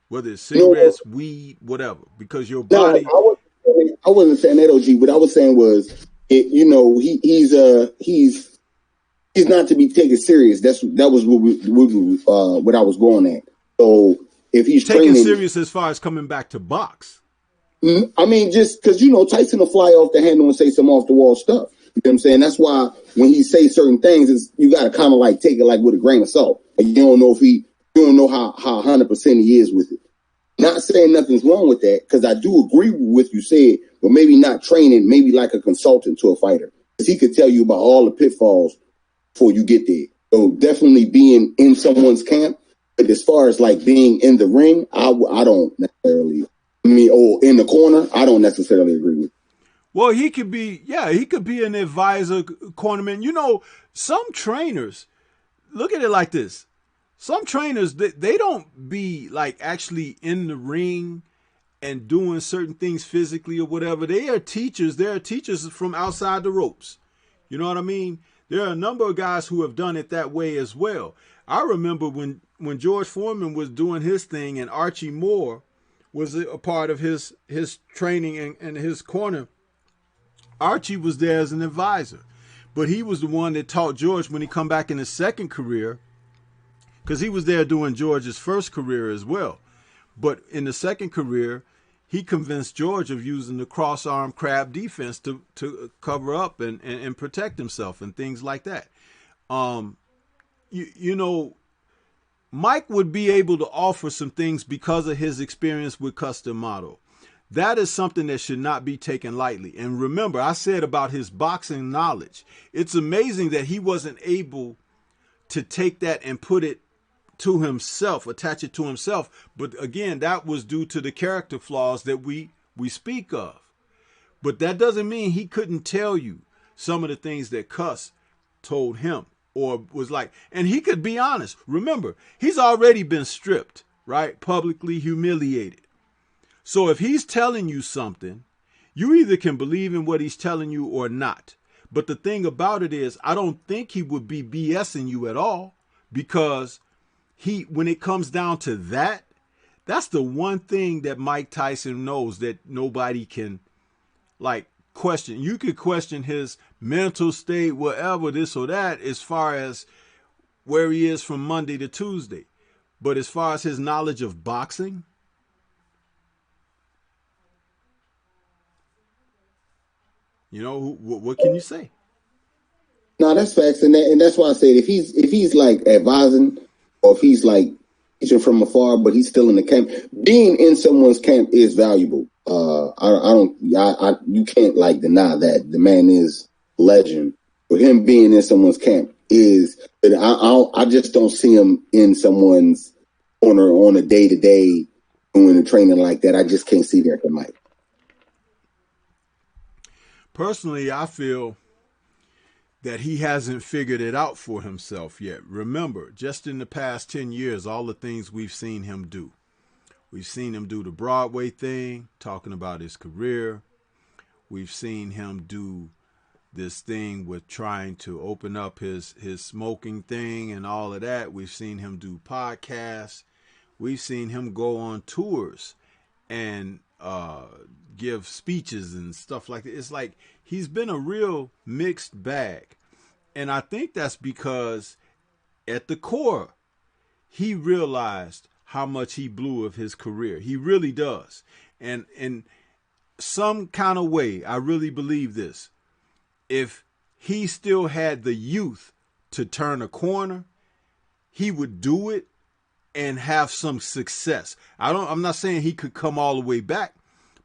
whether it's cigarettes, weed, whatever, because your body. No, I wasn't saying that, OG. What I was saying was, he's not to be taken serious. That was what I was going at. So if he's taken training, serious as far as coming back to box. I mean, just because Tyson will fly off the handle and say some off the wall stuff. You know what I'm saying? That's why when he says certain things, you got to kind of like take it like with a grain of salt. Like you don't know how 100% he is with it. Not saying nothing's wrong with that, because I do agree with what you said, but maybe not training, maybe like a consultant to a fighter. Because he could tell you about all the pitfalls before you get there. So definitely being in someone's camp, but as far as like being in the ring, I don't necessarily, or in the corner, I don't necessarily agree with. Well, he could be an advisor, cornerman. Some trainers, look at it like this. Some trainers, they don't be like actually in the ring and doing certain things physically or whatever. They are teachers. They are teachers from outside the ropes. You know what I mean? There are a number of guys who have done it that way as well. I remember when George Foreman was doing his thing and Archie Moore was a part of his training and his corner. Archie was there as an advisor, but he was the one that taught George when he come back in his second career, because he was there doing George's first career as well. But in the second career, he convinced George of using the cross-arm crab defense to cover up and protect himself and things like that. Mike would be able to offer some things because of his experience with Custom Model. That is something that should not be taken lightly. And remember, I said about his boxing knowledge. It's amazing that he wasn't able to take that and put it to himself, attach it to himself. But again, that was due to the character flaws that we speak of. But that doesn't mean he couldn't tell you some of the things that Cuss told him or was like. And he could be honest. Remember, he's already been stripped, right? Publicly humiliated. So if he's telling you something, you either can believe in what he's telling you or not. But the thing about it is, I don't think he would be BSing you at all, because when it comes down to that, that's the one thing that Mike Tyson knows that nobody can like question. You could question his mental state, whatever, this or that, as far as where he is from Monday to Tuesday. But as far as his knowledge of boxing, what can you say? No, that's facts, and that's why I said if he's like advising, or if he's like teaching from afar, but he's still in the camp. Being in someone's camp is valuable. You can't like deny that. The man is legend. But him being in someone's camp is. I just don't see him in someone's corner on a day-to-day doing the training like that. I just can't see that for Mike. Personally, I feel that he hasn't figured it out for himself yet. Remember, just in the past 10 years, all the things we've seen him do. We've seen him do the Broadway thing, talking about his career. We've seen him do this thing with trying to open up his smoking thing and all of that. We've seen him do podcasts. We've seen him go on tours and give speeches and stuff like that. It's like he's been a real mixed bag. And I think that's because at the core, he realized how much he blew of his career. He really does. And in some kind of way, I really believe this. If he still had the youth to turn a corner, he would do it and have some success. I'm not saying he could come all the way back,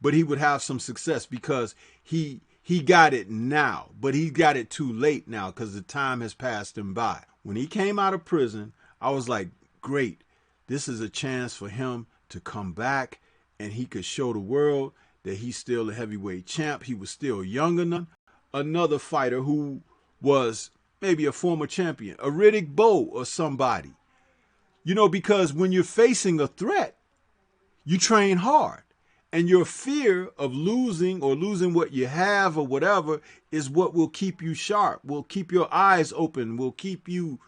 but he would have some success because he got it now, but he got it too late now because the time has passed him by. When he came out of prison, I was like, great. This is a chance for him to come back and he could show the world that he's still a heavyweight champ. He was still younger than another fighter who was maybe a former champion, a Riddick Bowe or somebody. Because when you're facing a threat, you train hard. And your fear of losing or losing what you have or whatever is what will keep you sharp, will keep your eyes open, will keep you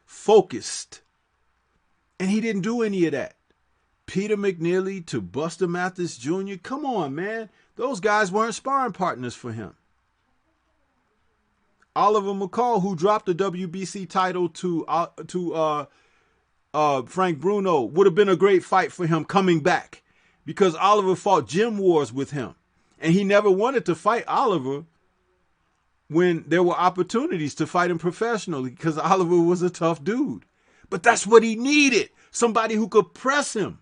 focused. And he didn't do any of that. Peter McNeely to Buster Mathis Jr., come on, man. Those guys weren't sparring partners for him. Oliver McCall, who dropped the WBC title to Frank Bruno, would have been a great fight for him coming back. Because Oliver fought gym wars with him. And he never wanted to fight Oliver when there were opportunities to fight him professionally because Oliver was a tough dude. But that's what he needed. Somebody who could press him.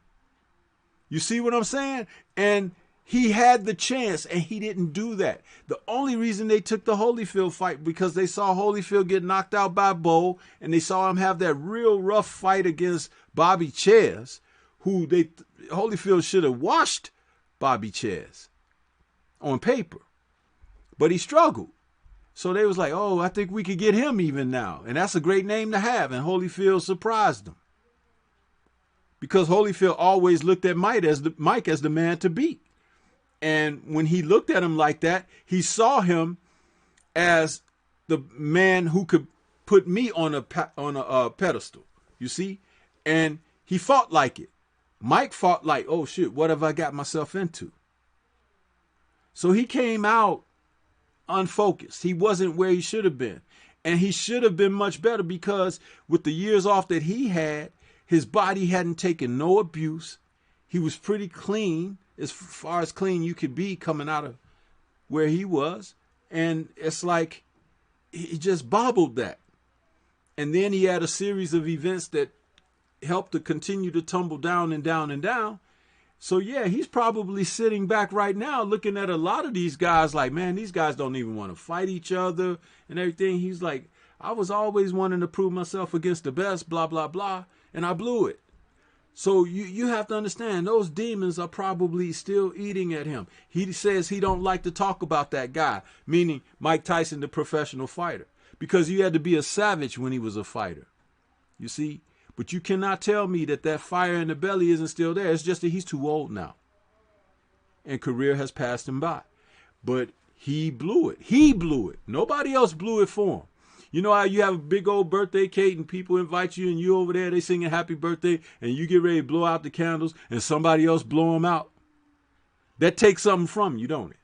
You see what I'm saying? And he had the chance and he didn't do that. The only reason they took the Holyfield fight because they saw Holyfield get knocked out by Bowe and they saw him have that real rough fight against Bobby Ches, who Holyfield should have washed Bobby Ches on paper. But he struggled. So they was like, oh, I think we could get him even now. And that's a great name to have. And Holyfield surprised them. Because Holyfield always looked at Mike as the man to beat. And when he looked at him like that, he saw him as the man who could put me on a pedestal. You see? And he fought like it. Mike fought like, oh shit, what have I got myself into? So he came out unfocused. He wasn't where he should have been. And he should have been much better because with the years off that he had, his body hadn't taken no abuse. He was pretty clean, as far as clean you could be coming out of where he was. And it's like he just bobbled that. And then he had a series of events that helped to continue to tumble down and down and down. So yeah, he's probably sitting back right now looking at a lot of these guys like, man, these guys don't even want to fight each other and everything. He's like, I was always wanting to prove myself against the best, blah, blah, blah, and I blew it. So you have to understand, those demons are probably still eating at him. He says he don't like to talk about that guy, meaning Mike Tyson, the professional fighter, because you had to be a savage when he was a fighter. You see? But you cannot tell me that fire in the belly isn't still there. It's just that he's too old now. And career has passed him by. But he blew it. He blew it. Nobody else blew it for him. You know how you have a big old birthday cake and people invite you and you over there, they singing happy birthday and you get ready to blow out the candles and somebody else blow them out? That takes something from you, don't it?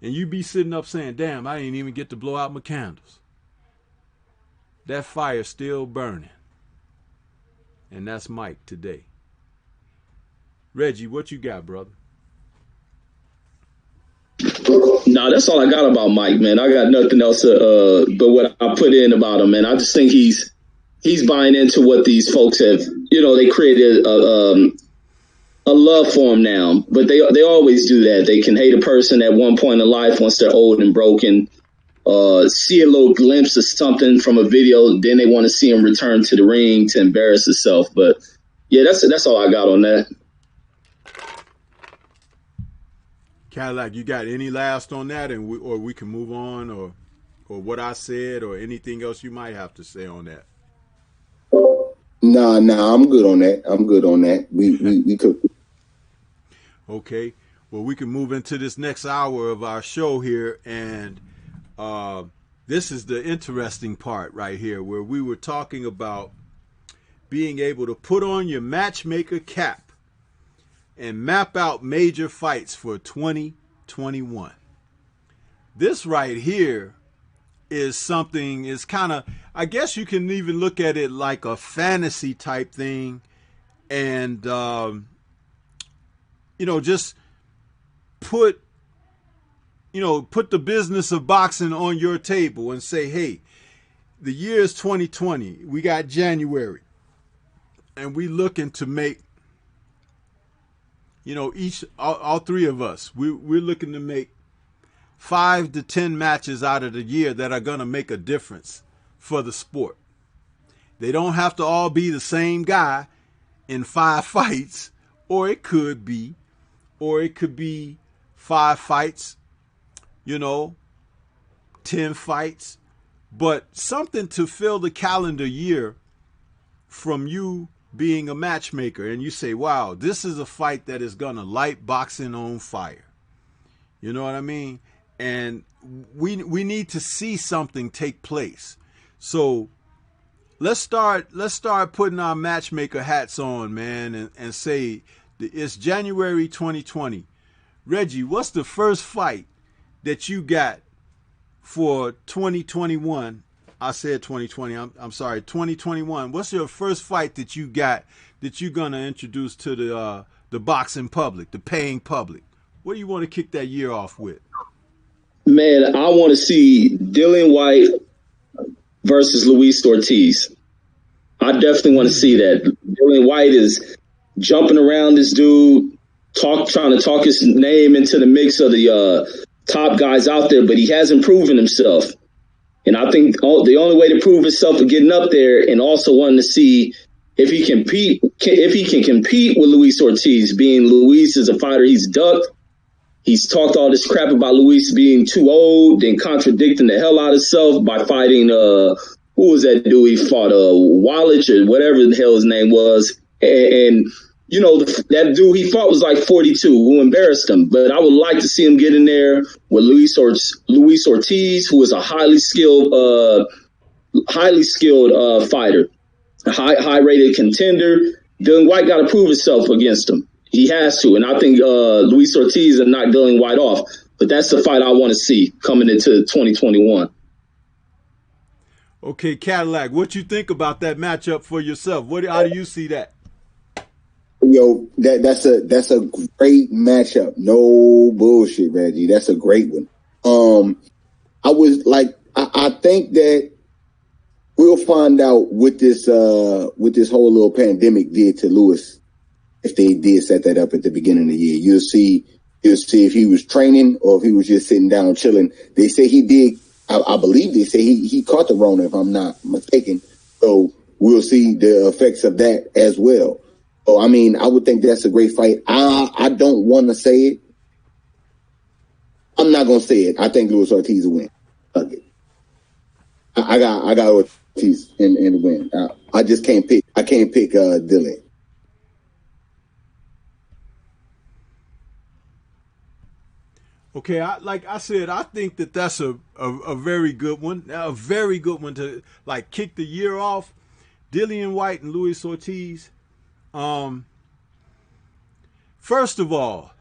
And you be sitting up saying, damn, I didn't even get to blow out my candles. That fire's still burning. And that's Mike today. Reggie, what you got, brother? No, that's all I got about Mike, man. I got nothing else but what I put in about him, man. I just think he's buying into what these folks have, they created a love for him now. But they always do that. They can hate a person at one point in life once they're old and broken. See a little glimpse of something from a video, then they want to see him return to the ring to embarrass himself. But yeah, that's all I got on that. Cadillac, you got any last on that, and we can move on, or what I said, or anything else you might have to say on that? Nah, I'm good on that. We could. Okay, well, we can move into this next hour of our show here, and this is the interesting part right here, where we were talking about being able to put on your Matchmaker cap and map out major fights for 2021. This right here is something, is kind of, I guess you can even look at it like a fantasy type thing, and just put the business of boxing on your table and say, hey, the year is 2020. We got January. And we looking to make, all three of us, we're looking to make 5 to 10 matches out of the year that are going to make a difference for the sport. They don't have to all be the same guy. in 5 fights, or it could be 5 fights, 10 fights, but something to fill the calendar year from you being a matchmaker, and you say, wow, this is a fight that is going to light boxing on fire. You know what I mean? And we need to see something take place. So let's start putting our matchmaker hats on, man, and say it's January 2020. Reggie, what's the first fight that you got for 2021? I said 2020. I'm sorry, 2021. What's your first fight that you got that you're gonna introduce to the boxing public, the paying public? What do you want to kick that year off with? Man, I want to see Dillian White versus Luis Ortiz. I definitely want to see that. Dillian White is jumping around this dude, trying to talk his name into the mix of the top guys out there, but he hasn't proven himself. And I think the only way to prove himself is getting up there, and also wanting to see if he can compete with Luis Ortiz. Being Luis is a fighter he's ducked. He's talked all this crap about Luis being too old, then contradicting the hell out of himself by fighting who was that dude he fought? Wunderlich or whatever the hell his name was. And that dude he fought was like 42, who embarrassed him. But I would like to see him get in there with Luis Ortiz, who is a highly skilled fighter, a high-rated contender. Dillian White got to prove himself against him. He has to. And I think Luis Ortiz will knock Dillian White off. But that's the fight I want to see coming into 2021. Okay, Cadillac, what you think about that matchup for yourself? How do you see that? Yo, that's a great matchup. No bullshit, Reggie. That's a great one. I think that we'll find out what this whole little pandemic did to Lewis. If they did set that up at the beginning of the year, you'll see if he was training or if he was just sitting down chilling. They say he did. I believe they say he caught the Rona, if I'm not mistaken. So we'll see the effects of that as well. So, I mean, I would think that's a great fight. I don't want to say it. I'm not going to say it. I think Luis Ortiz will win. Fuck it. I got Ortiz in the win. I just can't pick. I can't pick Dillian. Okay, like I said, I think that's a very good one. A very good one to like kick the year off. Dillian White and Luis Ortiz. First of all,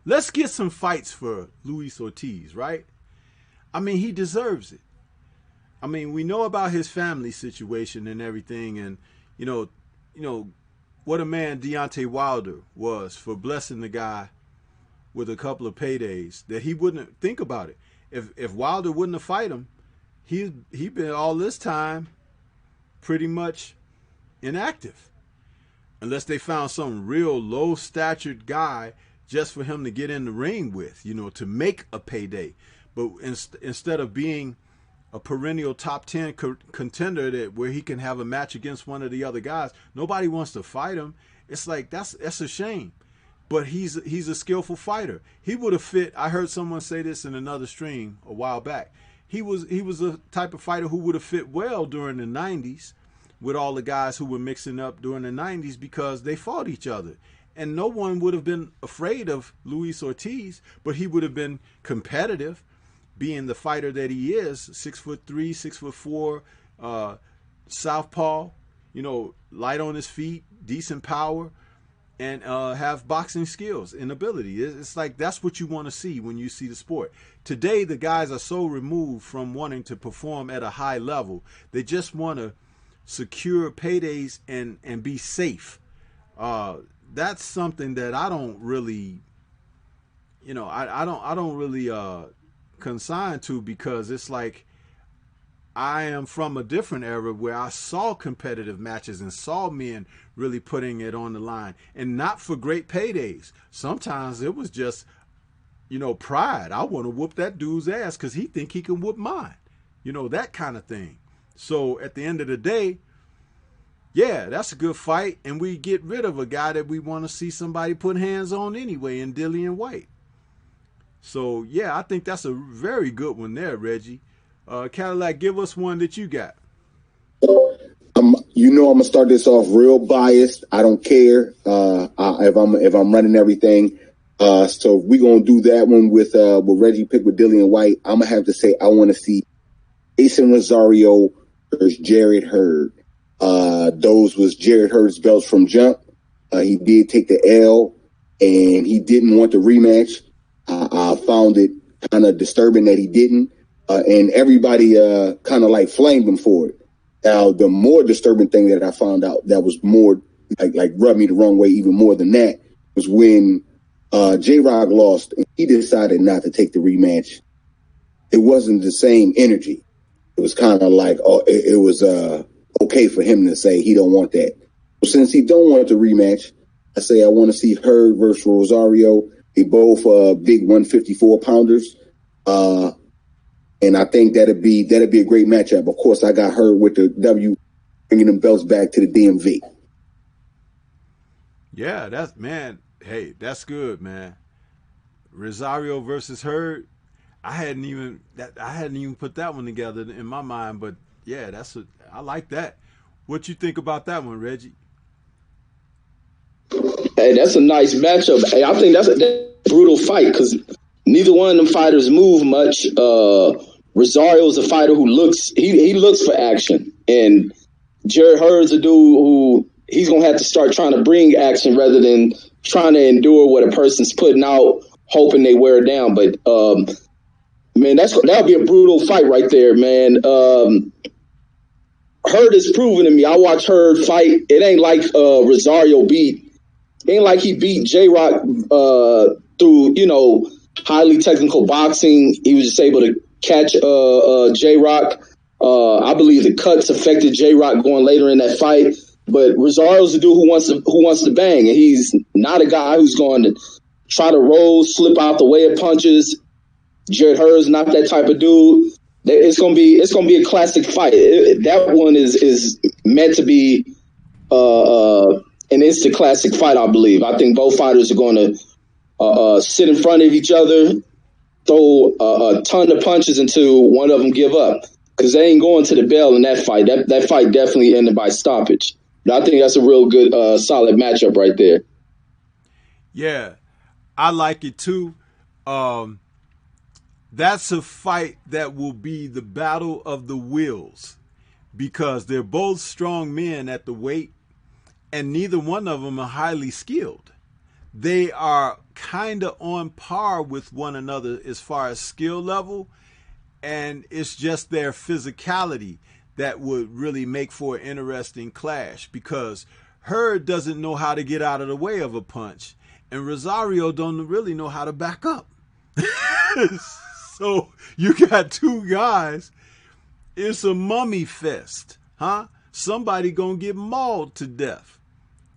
let's get some fights for Luis Ortiz, right? I mean, he deserves it. I mean, we know about his family situation and everything, and you know what a man Deontay Wilder was for blessing the guy with a couple of paydays that he wouldn't think about it. If Wilder wouldn't have fight him, he'd been all this time pretty much inactive. Unless they found some real low-statured guy just for him to get in the ring with, to make a payday. But instead of being a perennial top 10 contender where he can have a match against one of the other guys, nobody wants to fight him. It's like that's a shame. But he's a skillful fighter. He would have fit. I heard someone say this in another stream a while back. He was a type of fighter who would have fit well during the 90s. With all the guys who were mixing up during the 90s because they fought each other. And no one would have been afraid of Luis Ortiz, but he would have been competitive, being the fighter that he is, 6'3", 6'4", southpaw, light on his feet, decent power, and have boxing skills and ability. It's like that's what you want to see when you see the sport. Today, the guys are so removed from wanting to perform at a high level. They just want to secure paydays and be safe. That's something that I don't really, I don't really consign to, because it's like I am from a different era where I saw competitive matches and saw men really putting it on the line, and not for great paydays. Sometimes it was just, pride. I want to whoop that dude's ass because he think he can whoop mine, that kind of thing. So at the end of the day, yeah, that's a good fight, and we get rid of a guy that we want to see somebody put hands on anyway in Dillian White. So yeah, I think that's a very good one there, Reggie. Cadillac, give us one that you got. You know, I'm gonna start this off real biased. I don't care if I'm running everything. So we're gonna do that one with Reggie picked with Dillian White. I'm gonna have to say I want to see Jason Rosario versus Jared Hurd. Those was Jared Hurd's belts from jump. He did take the L, and he didn't want the rematch. I found it kind of disturbing that he didn't, and everybody kind of like flamed him for it. Now, the more disturbing thing that I found out that was more like rubbed me the wrong way even more than that was when J-Rock lost and he decided not to take the rematch. It wasn't the same energy. It was kind of like, it was okay for him to say he don't want that. But since he don't want the rematch, I say I want to see Hurd versus Rosario. They both big 154 pounders. And I think that'd be a great matchup. Of course, I got Hurd with the W, bringing them belts back to the DMV. Yeah, that's good, man. Rosario versus Hurd. I hadn't even put that one together in my mind, but yeah, I like that. What you think about that one, Reggie? Hey, that's a nice matchup. Hey, I think that's a brutal fight because neither one of them fighters move much. Rosario's a fighter who looks for action, and Jared Hurd's a dude who he's gonna have to start trying to bring action rather than trying to endure what a person's putting out, hoping they wear down. But man, that'll be a brutal fight right there, man. Hurd is proven to me. I watch Hurd fight. It ain't like Rosario ain't like he beat J-Rock through, highly technical boxing. He was just able to catch J-Rock. I believe the cuts affected J-Rock going later in that fight. But Rosario's a dude who wants to bang, and he's not a guy who's going to try to roll, slip out the way of punches. Jared Hurd's not that type of dude. It's gonna be a classic fight. That one is meant to be an instant classic fight, I believe. I think both fighters are going to sit in front of each other, throw a ton of punches until one of them give up, because they ain't going to the bell in that fight. That fight definitely ended by stoppage. But I think that's a real good, solid matchup right there. Yeah, I like it too. That's a fight that will be the battle of the wills, because they're both strong men at the weight, and neither one of them are highly skilled. They are kind of on par with one another as far as skill level, and it's just their physicality that would really make for an interesting clash, because Hurd doesn't know how to get out of the way of a punch, and Rosario don't really know how to back up. So you got two guys. It's a mummy fest, huh? Somebody gonna get mauled to death,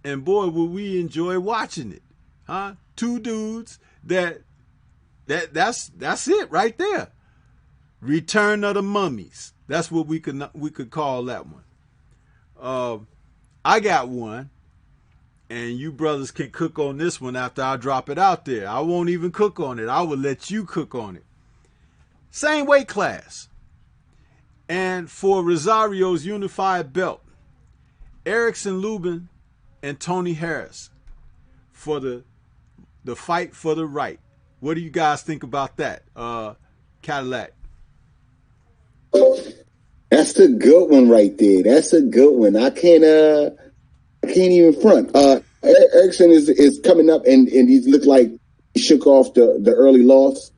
and boy, will we enjoy watching it, huh? Two dudes that's it right there. Return of the Mummies. That's what we could call that one. I got one, and you brothers can cook on this one after I drop it out there. I won't even cook on it. I will let you cook on it. Same weight class. And for Rosario's unified belt, Erickson Lubin and Tony Harris for the fight for the right. What do you guys think about that, Cadillac? That's a good one right there. That's a good one. I can't even front. Erickson is coming up, and he looked like he shook off the early loss.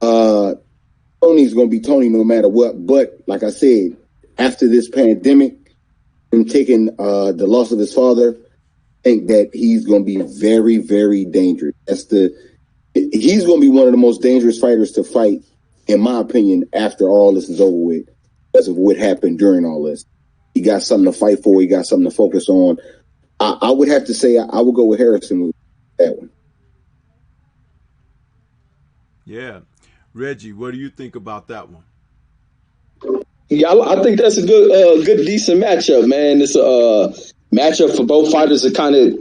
Tony's going to be Tony no matter what. But like I said, after this pandemic, him taking the loss of his father, I think that he's going to be very, very dangerous. He's going to be one of the most dangerous fighters to fight, in my opinion, after all this is over with, because of what happened during all this. He got something to fight for. He got something to focus on. I would have to say I would go with Harrison with that one. Yeah. Reggie, what do you think about that one? Yeah, I think that's a good, decent matchup, man. It's matchup for both fighters to kind of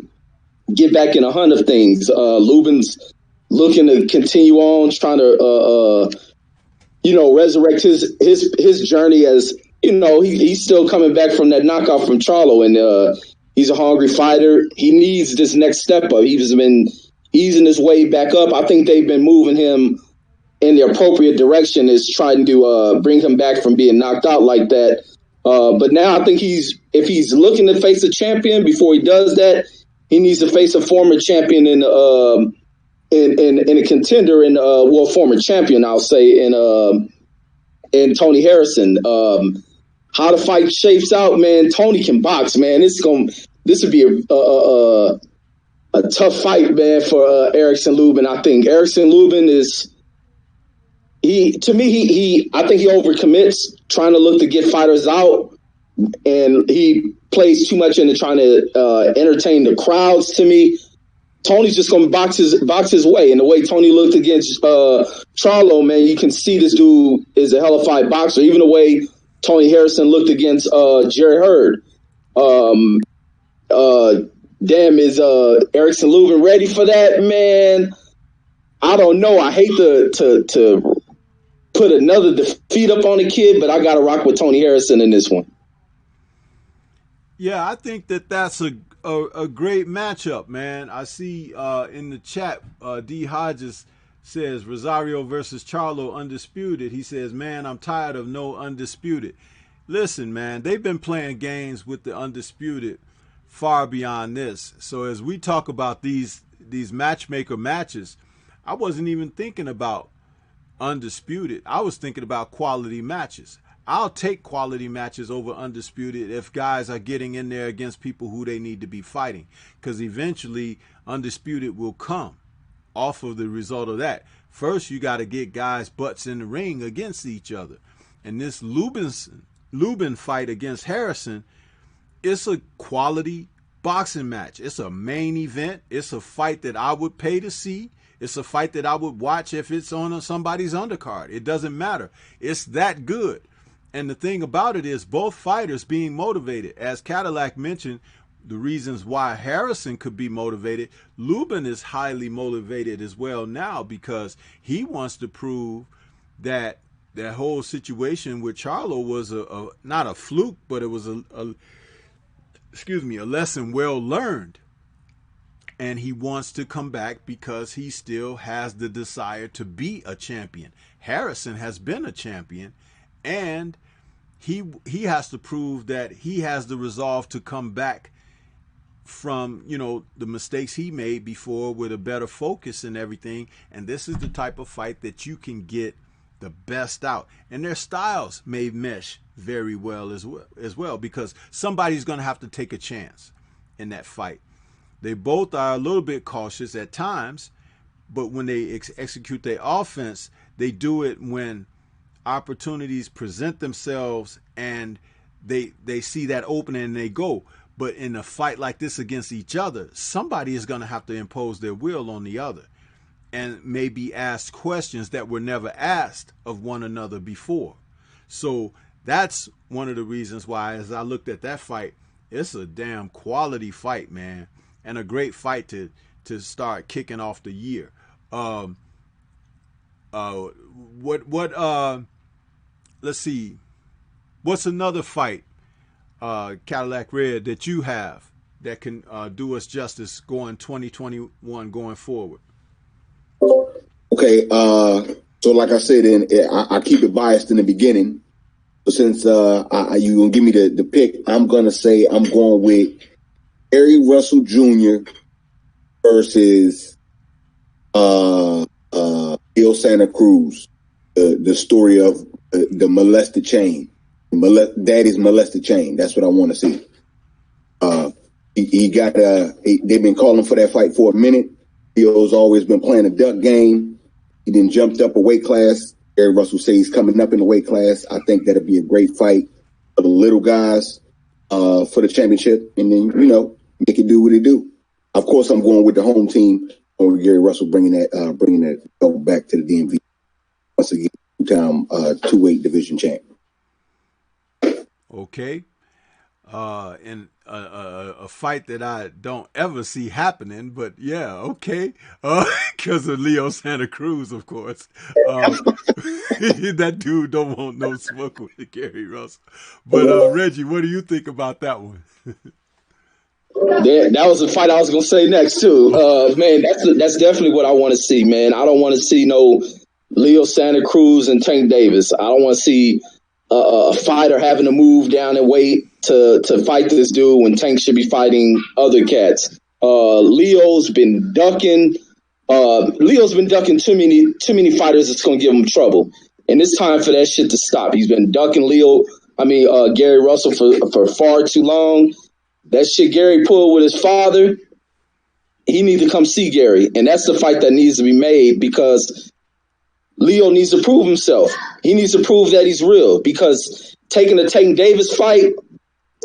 get back in a hunt of things. Lubin's looking to continue on, trying to resurrect his journey as, he's still coming back from that knockout from Charlo, and he's a hungry fighter. He needs this next step up. He's been easing his way back up. I think they've been moving him in the appropriate direction, is trying to bring him back from being knocked out like that. But now I think if he's looking to face a champion, before he does that, he needs to face a former champion in a contender former champion, I'll say, in Tony Harrison. How the fight shapes out, man. Tony can box, man. This would be a tough fight, man, for Erickson Lubin. I think Erickson Lubin I think he overcommits, trying to look to get fighters out, and he plays too much into trying to entertain the crowds. To me, Tony's just going to box his way. And the way Tony looked against Charlo, man, you can see this dude is a hellified boxer. Even the way Tony Harrison looked against Jerry Hurd. Is Erickson Lubin ready for that, man? I don't know. I hate to put another defeat up on the kid, but I got to rock with Tony Harrison in this one. Yeah, I think that's a great matchup, man. I see in the chat, D. Hodges says Rosario versus Charlo undisputed. He says, man, I'm tired of no undisputed. Listen, man, they've been playing games with the undisputed far beyond this. So as we talk about these matchmaker matches, I wasn't even thinking about undisputed. I was thinking about quality matches. I'll take quality matches over undisputed if guys are getting in there against people who they need to be fighting, because eventually undisputed will come off of the result of that. First, you got to get guys' butts in the ring against each other. And this Lubin fight against Harrison, it's a quality boxing match. It's a main event. It's a fight that I would pay to see. It's a fight that I would watch if it's on somebody's undercard. It doesn't matter. It's that good. And the thing about it is both fighters being motivated. As Cadillac mentioned, the reasons why Harrison could be motivated, Lubin is highly motivated as well now, because he wants to prove that that whole situation with Charlo was not a fluke, but it was a lesson well learned. And he wants to come back because he still has the desire to be a champion. Harrison has been a champion, and he has to prove that he has the resolve to come back from, the mistakes he made before with a better focus and everything. And this is the type of fight that you can get the best out. And their styles may mesh very well as well, because somebody's going to have to take a chance in that fight. They both are a little bit cautious at times, but when they execute their offense, they do it when opportunities present themselves and they see that opening and they go. But in a fight like this against each other, somebody is going to have to impose their will on the other and maybe ask questions that were never asked of one another before. So that's one of the reasons why, as I looked at that fight, it's a damn quality fight, man, and a great fight to start kicking off the year. Let's see. What's another fight, Cadillac Red, that you have that can do us justice going 2021 going forward? Okay. So like I said, I keep it biased in the beginning. But since you gonna give me the pick, I'm gonna say I'm going with Harry Russell Jr. versus Bill Santa Cruz. The story of the molested chain, daddy's molested chain. That's what I want to see. They've been calling for that fight for a minute. Bill's always been playing a duck game. He then jumped up a weight class. Harry Russell says he's coming up in the weight class. I think that'll be a great fight for the little guys for the championship, and then make it do what it do. Of course, I'm going with the home team on Gary Russell, bringing that belt back to the DMV once again, two-time 2-weight division champ. Okay. in a fight that I don't ever see happening. But yeah, okay, because of Leo Santa Cruz, of course. That dude don't want no smoke with Gary Russell. But Reggie, what do you think about that one? That was the fight I was gonna say next too. Man, that's definitely what I want to see, man. I don't want to see no Leo Santa Cruz and Tank Davis. I don't want to see a fighter having to move down and wait to fight this dude when Tank should be fighting other cats. Leo's been ducking. Leo's been ducking too many fighters that's gonna give him trouble, and it's time for that shit to stop. He's been ducking Gary Russell for far too long. That shit Gary pulled with his father, he needs to come see Gary. And that's the fight that needs to be made because Leo needs to prove himself. He needs to prove that he's real because taking the Tank Davis fight,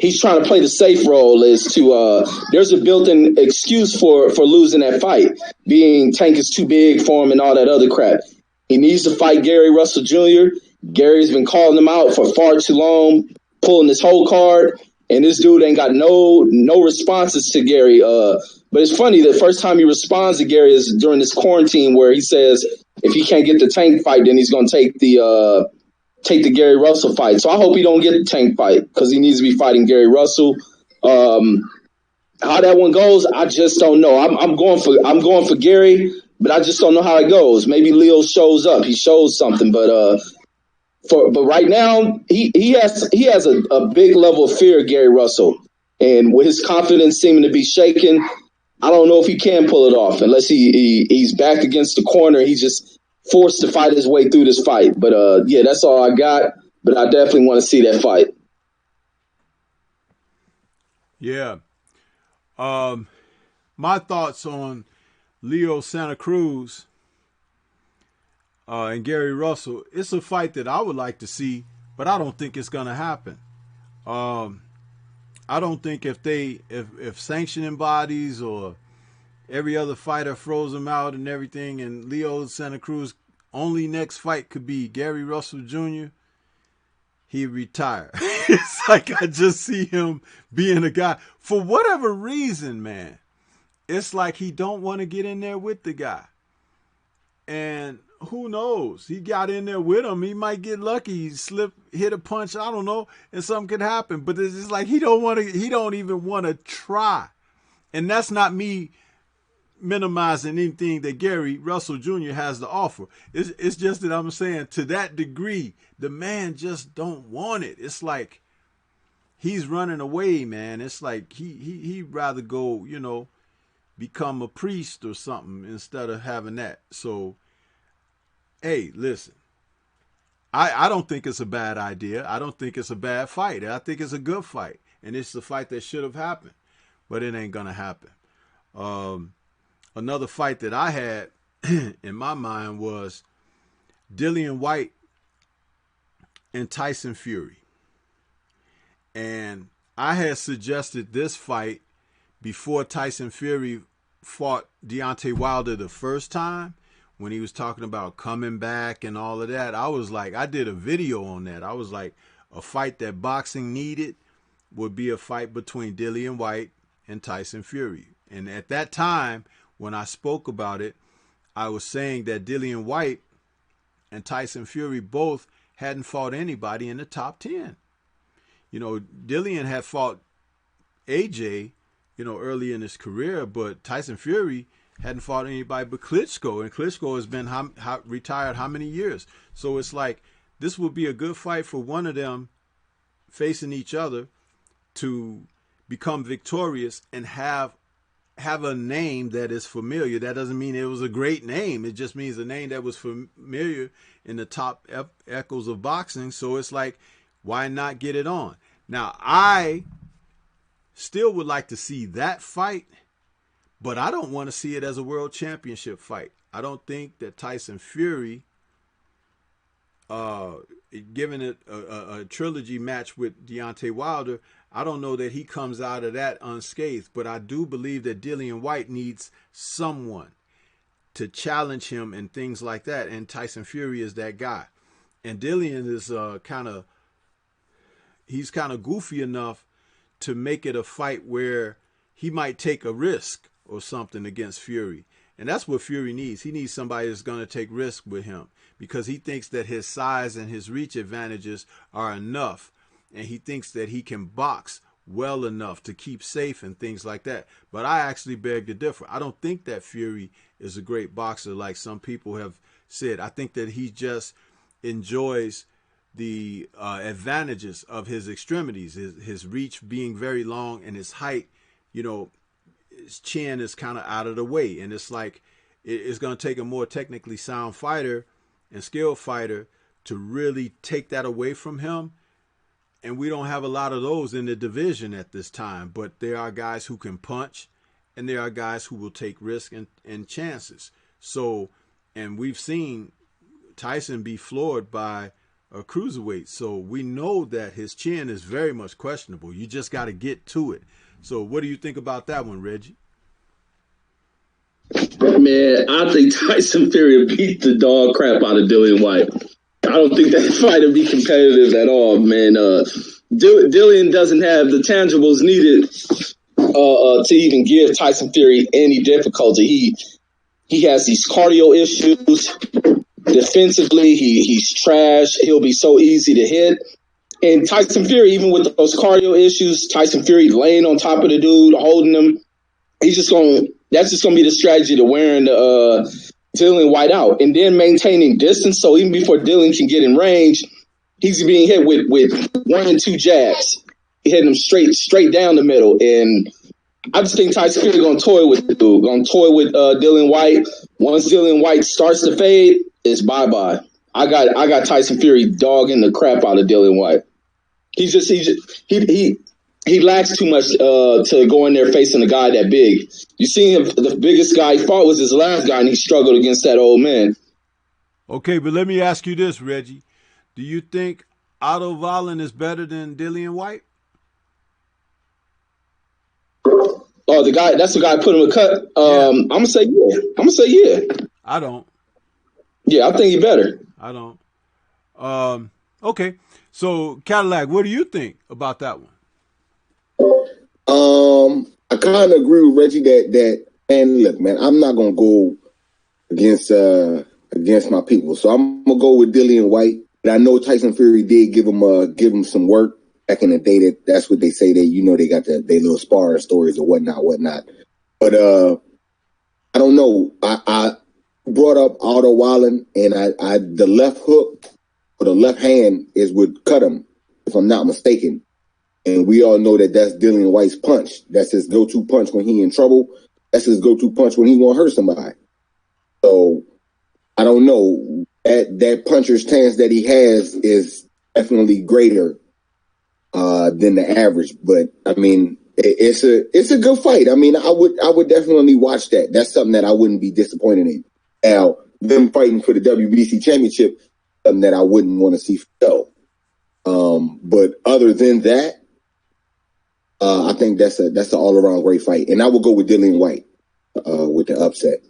he's trying to play the safe role there's a built-in excuse for losing that fight, being Tank is too big for him and all that other crap. He needs to fight Gary Russell Jr. Gary's been calling him out for far too long, pulling this whole card. And this dude ain't got no responses to Gary. But it's funny, the first time he responds to Gary is during this quarantine where he says if he can't get the Tank fight, then he's gonna take the Gary Russell fight. So I hope he don't get the Tank fight because he needs to be fighting Gary Russell. How that one goes, I just don't know. I'm going for Gary, but I just don't know how it goes. Maybe Leo shows up, he shows something, but right now, he has a big level of fear of Gary Russell. And with his confidence seeming to be shaken, I don't know if he can pull it off unless he's back against the corner. He's just forced to fight his way through this fight. But yeah, that's all I got. But I definitely want to see that fight. Yeah. My thoughts on Leo Santa Cruz and Gary Russell, it's a fight that I would like to see, but I don't think it's going to happen. I don't think if sanctioning bodies or every other fighter froze him out and everything, and Leo Santa Cruz only next fight could be Gary Russell Jr., he retired. It's like I just see him being a guy for whatever reason, man. It's like he don't want to get in there with the guy. And who knows? He got in there with him. He might get lucky. He hit a punch. I don't know, and something could happen. But it's just like he don't even want to try. And that's not me minimizing anything that Gary Russell Jr. has to offer. It's just that I'm saying to that degree, the man just don't want it. It's like he's running away, man. It's like he'd rather go, become a priest or something instead of having that. So, hey, listen, I don't think it's a bad idea. I don't think it's a bad fight. I think it's a good fight. And it's a fight that should have happened. But it ain't going to happen. Another fight that I had in my mind was Dillian White and Tyson Fury. And I had suggested this fight before Tyson Fury fought Deontay Wilder the first time, when he was talking about coming back and all of that. I was like, I did a video on that. I was like, a fight that boxing needed would be a fight between Dillian White and Tyson Fury. And at that time, when I spoke about it, I was saying that Dillian White and Tyson Fury both hadn't fought anybody in the top 10. Dillian had fought AJ, early in his career, but Tyson Fury hadn't fought anybody but Klitschko, and Klitschko has been retired how many years? So it's like this would be a good fight for one of them facing each other to become victorious and have a name that is familiar. That doesn't mean it was a great name. It just means a name that was familiar in the top echoes of boxing. So it's like, why not get it on? Now, I still would like to see that fight, but I don't want to see it as a world championship fight. I don't think that Tyson Fury, given it a trilogy match with Deontay Wilder, I don't know that he comes out of that unscathed. But I do believe that Dillian White needs someone to challenge him and things like that. And Tyson Fury is that guy. And Dillian is he's kind of goofy enough to make it a fight where he might take a risk or something against Fury. And that's what Fury needs. He needs somebody that's going to take risk with him because he thinks that his size and his reach advantages are enough. And he thinks that he can box well enough to keep safe and things like that. But I actually beg to differ. I don't think that Fury is a great boxer like some people have said. I think that he just enjoys the advantages of his extremities, his reach being very long and his height, you know, his chin is kind of out of the way. And it's like it's going to take a more technically sound fighter and skilled fighter to really take that away from him. And we don't have a lot of those in the division at this time. But there are guys who can punch and there are guys who will take risks and chances. So, and we've seen Tyson be floored by a cruiserweight. So we know that his chin is very much questionable. You just got to get to it. So what do you think about that one, Reggie? Man, I think Tyson Fury beat the dog crap out of Dillian White. I don't think that fight would be competitive at all, man. Dillian doesn't have the tangibles needed to even give Tyson Fury any difficulty. He has these cardio issues. Defensively, he's trash. He'll be so easy to hit. And Tyson Fury, even with those cardio issues, Tyson Fury laying on top of the dude, holding him, that's just going to be the strategy to wearing Dillian White out. And then maintaining distance, so even before Dillian can get in range, he's being hit with 1 and 2 jabs. He hitting him straight down the middle. And I just think Tyson Fury going to toy with the dude, going to toy with Dillian White. Once Dillian White starts to fade, it's bye-bye. I got Tyson Fury dogging the crap out of Dillian White. He lacks too much to go in there facing a guy that big. You see him, the biggest guy he fought was his last guy, and he struggled against that old man. Okay, but let me ask you this, Reggie. Do you think Otto Wallin is better than Dillian White? Oh, that's the guy who put him a cut. I'm gonna say yeah. I don't. Yeah, I think he better. I don't. Okay. So Cadillac, what do you think about that one? I kind of agree with Reggie that and look, man, I'm not gonna go against my people, so I'm gonna go with Dillian White. And I know Tyson Fury did give him some work back in the day. That's what they say. They got their little sparring stories or whatnot. But I don't know. I brought up Otto Wallin, and I the left hook or the left hand is what cut him, if I'm not mistaken. And we all know that that's Dillian White's punch. That's his go-to punch when he in trouble. That's his go-to punch when he want to hurt somebody. So I don't know. That puncher's stance that he has is definitely greater than the average. But I mean, it's a good fight. I mean, I would definitely watch that. That's something that I wouldn't be disappointed in. Now, them fighting for the WBC championship, something that I wouldn't want to see fail. But other than that, I think that's an all around great fight, and I will go with Dillian White with the upset,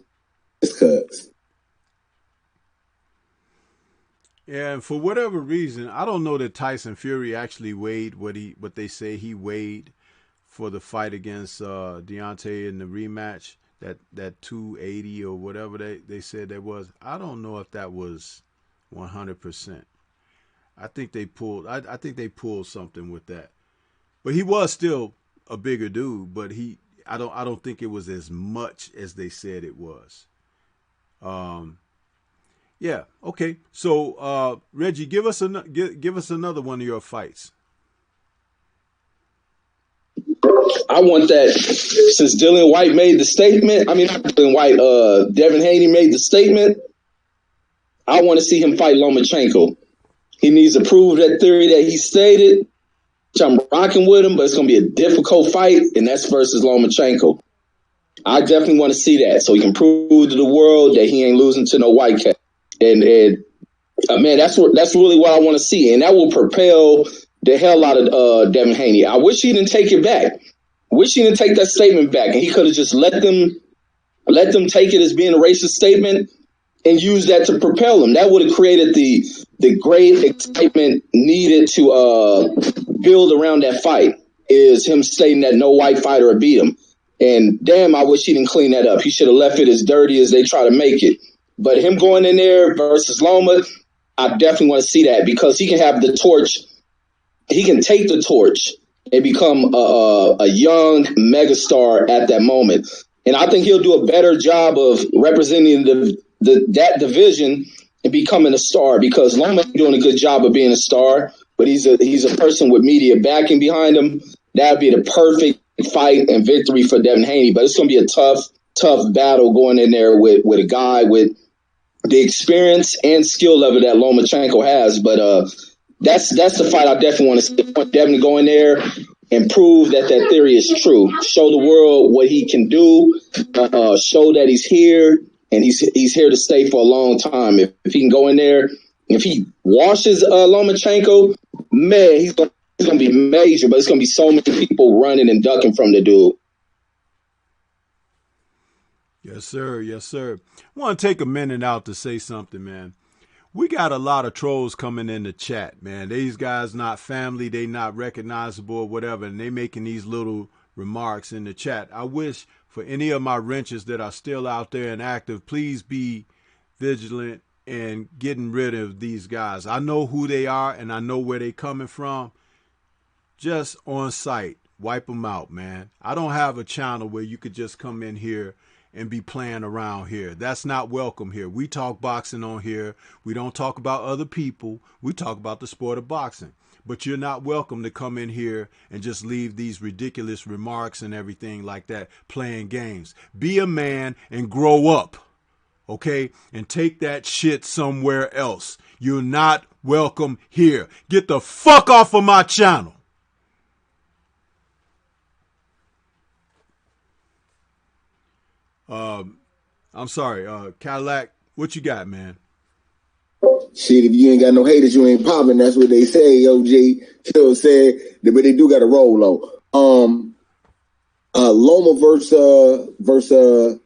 just cause. Yeah, and for whatever reason, I don't know that Tyson Fury actually weighed what they say he weighed for the fight against Deontay in the rematch, that 280 or whatever they said that was. I don't know if that was 100%. I think they pulled something with that. But he was still a bigger dude, but I don't think it was as much as they said it was. Yeah, okay. So Reggie, give us another one of your fights. I want that since Dillian White made the statement. I mean, not Dillian White. Devin Haney made the statement. I want to see him fight Lomachenko. He needs to prove that theory that he stated. Which I'm rocking with him, but it's going to be a difficult fight, and that's versus Lomachenko. I definitely want to see that so he can prove to the world that he ain't losing to no white cat. And man, that's really what I want to see, and that will propel the hell out of Devin Haney. I wish he didn't take it back. I wish he didn't take that statement back, and he could have just let them take it as being a racist statement and use that to propel him. That would have created the great excitement needed to build around that fight. is him stating that no white fighter would beat him. And damn, I wish he didn't clean that up. He should have left it as dirty as they try to make it. But him going in there versus Loma, I definitely want to see that because he can have the torch. He can take the torch and become a young megastar at that moment. And I think he'll do a better job of representing that division and becoming a star because Loma's doing a good job of being a star, but he's a person with media backing behind him. That would be the perfect fight and victory for Devin Haney. But it's going to be a tough battle going in there with a guy with the experience and skill level that Lomachenko has. But that's the fight I definitely want to see. I want Devin to go in there and prove that theory is true. Show the world what he can do. Show that he's here and he's here to stay for a long time. If he can go in there, if he washes Lomachenko, man, he's gonna be major. But it's gonna be so many people running and ducking from the dude. Yes, sir. Yes, sir. I want to take a minute out to say something, man. We got a lot of trolls coming in the chat, man. These guys not family, they not recognizable or whatever, and they making these little remarks in the chat. I wish for any of my wrenches that are still out there and active, please be vigilant in getting rid of these guys. I know who they are and I know where they coming from. Just on sight, wipe them out, man. I don't have a channel where you could just come in here and be playing around here. That's not welcome here. We talk boxing on here. We don't talk about other people. We talk about the sport of boxing. But you're not welcome to come in here and just leave these ridiculous remarks and everything like that, playing games. Be a man and grow up, okay? And take that shit somewhere else. You're not welcome here. Get the fuck off of my channel. I'm sorry, Cadillac, what you got, man? Shit, if you ain't got no haters, you ain't popping. That's what they say, OG. You know what I'm saying? But they do got a roll though. Loma versus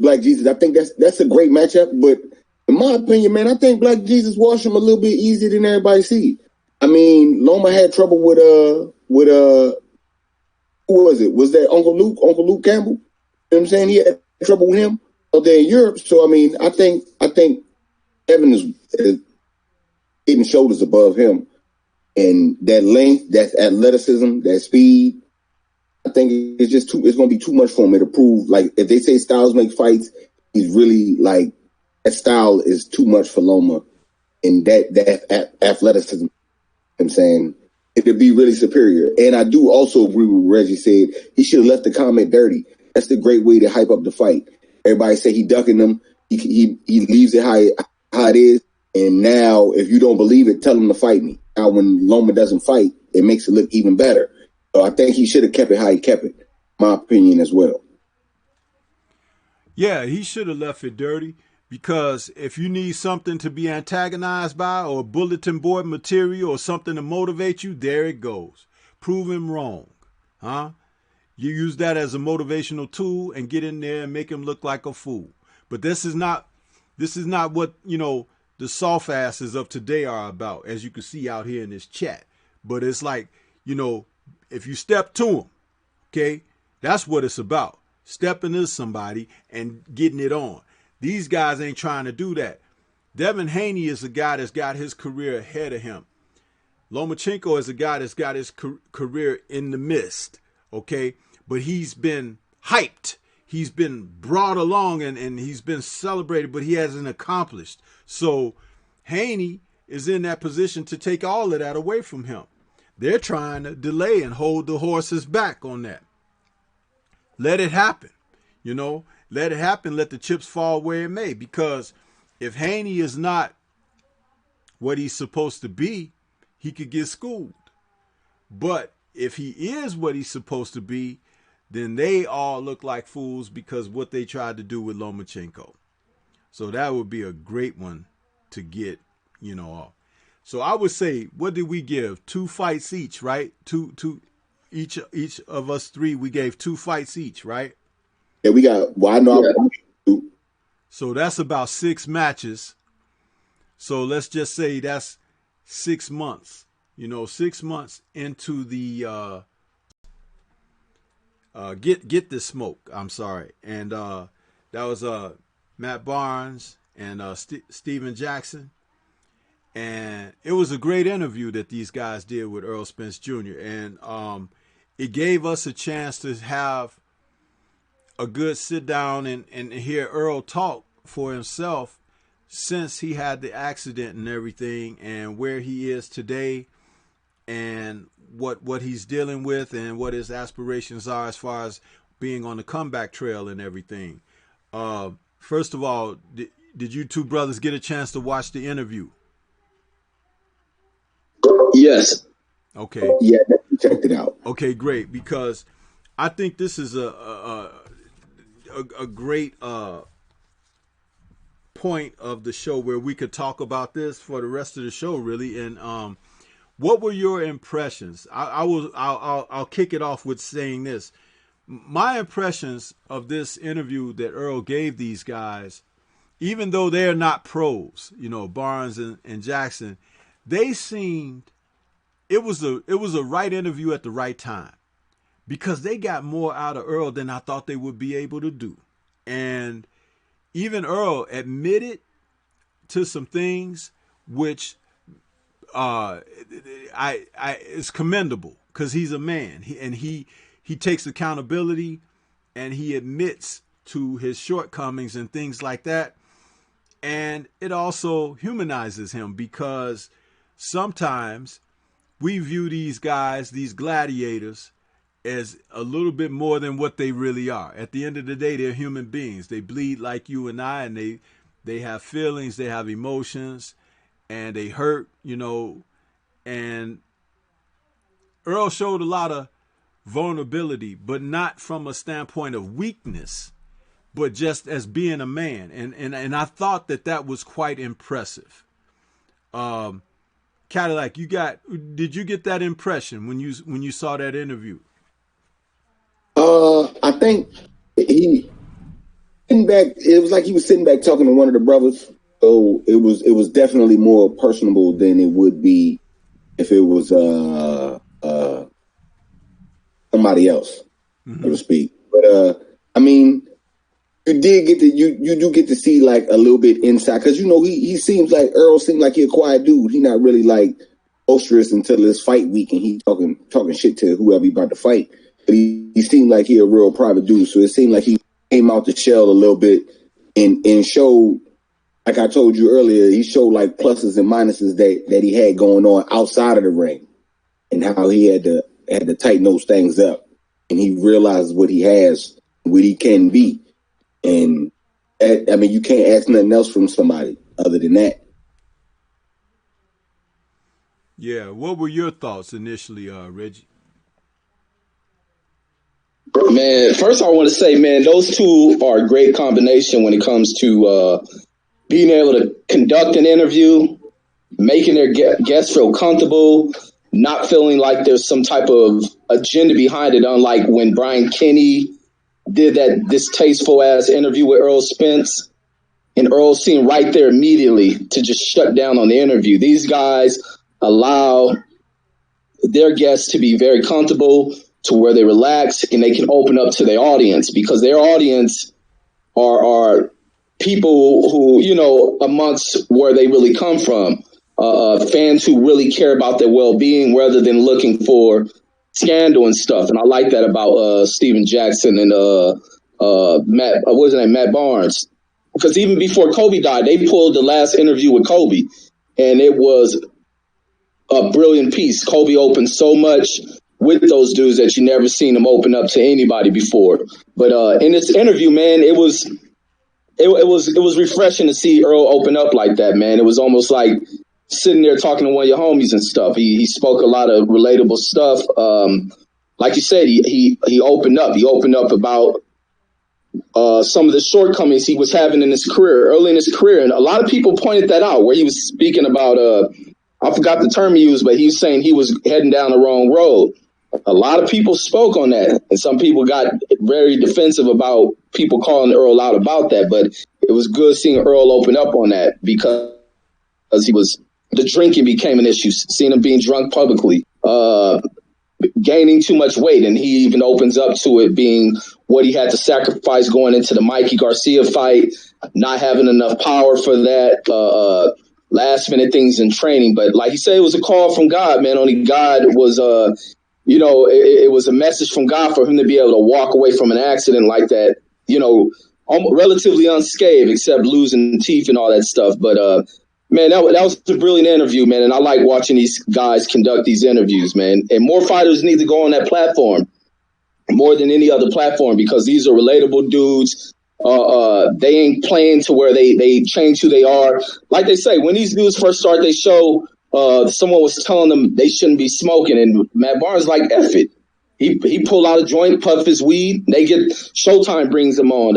Black Jesus. I think that's a great matchup. But in my opinion, man, I think Black Jesus washed him a little bit easier than everybody see. I mean, Loma had trouble with who was it? Was that Uncle Luke Campbell? You know what I'm saying? He had trouble with him out there in Europe. So I mean, I think Evan is head and shoulders above him. And that length, that athleticism, that speed, I think it's going to be too much for him to prove. Like, if they say styles make fights, he's really like, that style is too much for Loma. And that athleticism, you know what I'm saying, it could be really superior. And I do also agree with what Reggie said. He should have left the comment dirty. That's the great way to hype up the fight. Everybody say he ducking them. He leaves it how it is. And now, if you don't believe it, tell him to fight me. Now, when Loma doesn't fight, it makes it look even better. So I think he should have kept it how he kept it. My opinion as well. Yeah, he should have left it dirty because if you need something to be antagonized by or bulletin board material or something to motivate you, there it goes. Prove him wrong. Huh? You use that as a motivational tool and get in there and make him look like a fool. But this is not what, the soft asses of today are about, as you can see out here in this chat. But it's like, if you step to him, okay, that's what it's about. Stepping to somebody and getting it on. These guys ain't trying to do that. Devin Haney is a guy that's got his career ahead of him. Lomachenko is a guy that's got his career in the mist, okay? But he's been hyped. He's been brought along and he's been celebrated, but he hasn't accomplished. So Haney is in that position to take all of that away from him. They're trying to delay and hold the horses back on that. Let it happen. Let it happen. Let the chips fall where it may. Because if Haney is not what he's supposed to be, he could get schooled. But if he is what he's supposed to be, then they all look like fools because what they tried to do with Lomachenko. So that would be a great one to get, off. So I would say, what did we give? 2 fights each, right? Two each of us 3, we gave 2 fights each, right? Yeah, we got. Well, I know. Yeah. So that's about 6 matches. So let's just say that's 6 months. 6 months into the get this smoke. I'm sorry, and that was Matt Barnes and Steven Jackson, and it was a great interview that these guys did with Earl Spence Jr. And it gave us a chance to have a good sit down and hear Earl talk for himself since he had the accident and everything, and where he is today, and what he's dealing with, and what his aspirations are as far as being on the comeback trail and everything. First of all, did you two brothers get a chance to watch the interview? Yes. Okay. Yeah, checked it out. Okay, great, because I think this is a great point of the show where we could talk about this for the rest of the show, really. And what were your impressions? I'll kick it off with saying this. My impressions of this interview that Earl gave these guys, even though they're not pros, Barnes and Jackson, they seemed it was a right interview at the right time, because they got more out of Earl than I thought they would be able to do. And even Earl admitted to some things which is commendable, because he's a man, he takes accountability, and he admits to his shortcomings and things like that. And it also humanizes him, because sometimes we view these guys, these gladiators, as a little bit more than what they really are. At the end of the day, they're human beings. They bleed like you and I, and they have feelings, they have emotions, and they hurt, and Earl showed a lot of vulnerability, but not from a standpoint of weakness, but just as being a man. And I thought that was quite impressive. Cadillac, did you get that impression when you saw that interview? I think he sitting back. It was like he was sitting back talking to one of the brothers. So it was definitely more personable than it would be if it was somebody else, so to speak. But I mean, you do get to see like a little bit inside, because he seems like Earl seems like he a quiet dude. He not really like boisterous until this fight week, and he talking shit to whoever he about to fight. But he seemed like he a real private dude. So it seemed like he came out the shell a little bit and showed, like I told you earlier, he showed like pluses and minuses that he had going on outside of the ring, and how he had to tighten those things up, and he realized what he has, what he can be. And I mean, you can't ask nothing else from somebody other than that. Yeah. What were your thoughts initially, Reggie? Man, first I want to say, man, those two are a great combination when it comes to being able to conduct an interview, making their guests feel comfortable, not feeling like there's some type of agenda behind it, unlike when Brian Kenny did that distasteful ass interview with Earl Spence, and Earl seemed right there immediately to just shut down on the interview. These guys allow their guests to be very comfortable, to where they relax and they can open up to their audience, because their audience are people who, amongst where they really come from, fans who really care about their well-being rather than looking for scandal and stuff. And I like that about Steven Jackson and Matt Barnes, because even before Kobe died, they pulled the last interview with Kobe, and it was a brilliant piece. Kobe opened so much with those dudes that you never seen him open up to anybody before. But in this interview, man, it was refreshing to see Earl open up like that, man. It was almost like sitting there talking to one of your homies and stuff. He spoke a lot of relatable stuff. Like you said, he opened up. He opened up about some of the shortcomings he was having in his career, early in his career. And a lot of people pointed that out, where he was speaking about, I forgot the term he used, but he was saying he was heading down the wrong road. A lot of people spoke on that, and some people got very defensive about people calling Earl out about that. But it was good seeing Earl open up on that, because he was the drinking became an issue, seeing him being drunk publicly, gaining too much weight. And he even opens up to it being what he had to sacrifice going into the Mikey Garcia fight, not having enough power for that, last minute things in training. But like he said, it was a call from God, man. Only God was, it was a message from God for him to be able to walk away from an accident like that, relatively unscathed, except losing teeth and all that stuff. But, man, that was a brilliant interview, man. And I like watching these guys conduct these interviews, man. And more fighters need to go on that platform more than any other platform, because these are relatable dudes. They ain't playing to where they change who they are. Like they say, when these dudes first start their show, someone was telling them they shouldn't be smoking, and Matt Barnes like, F it. He pull out a joint, puff his weed. They get Showtime brings them on.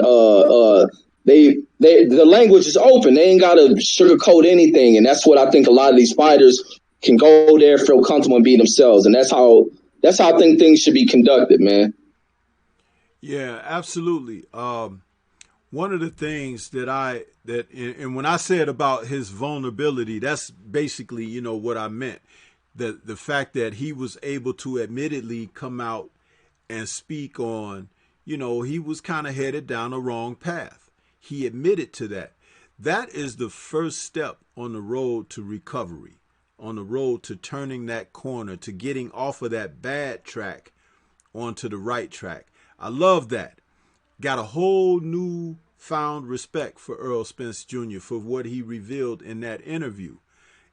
The language is open. They ain't got to sugarcoat anything, and that's what I think a lot of these fighters can go there, feel comfortable, and be themselves, and that's how I think things should be conducted, man. Yeah, absolutely. One of the things and when I said about his vulnerability, that's basically, what I meant. The fact that he was able to admittedly come out and speak on, he was kind of headed down a wrong path. He admitted to that. That is the first step on the road to recovery, on the road to turning that corner, to getting off of that bad track onto the right track. I love that. Got a whole new found respect for Earl Spence Jr. for what he revealed in that interview.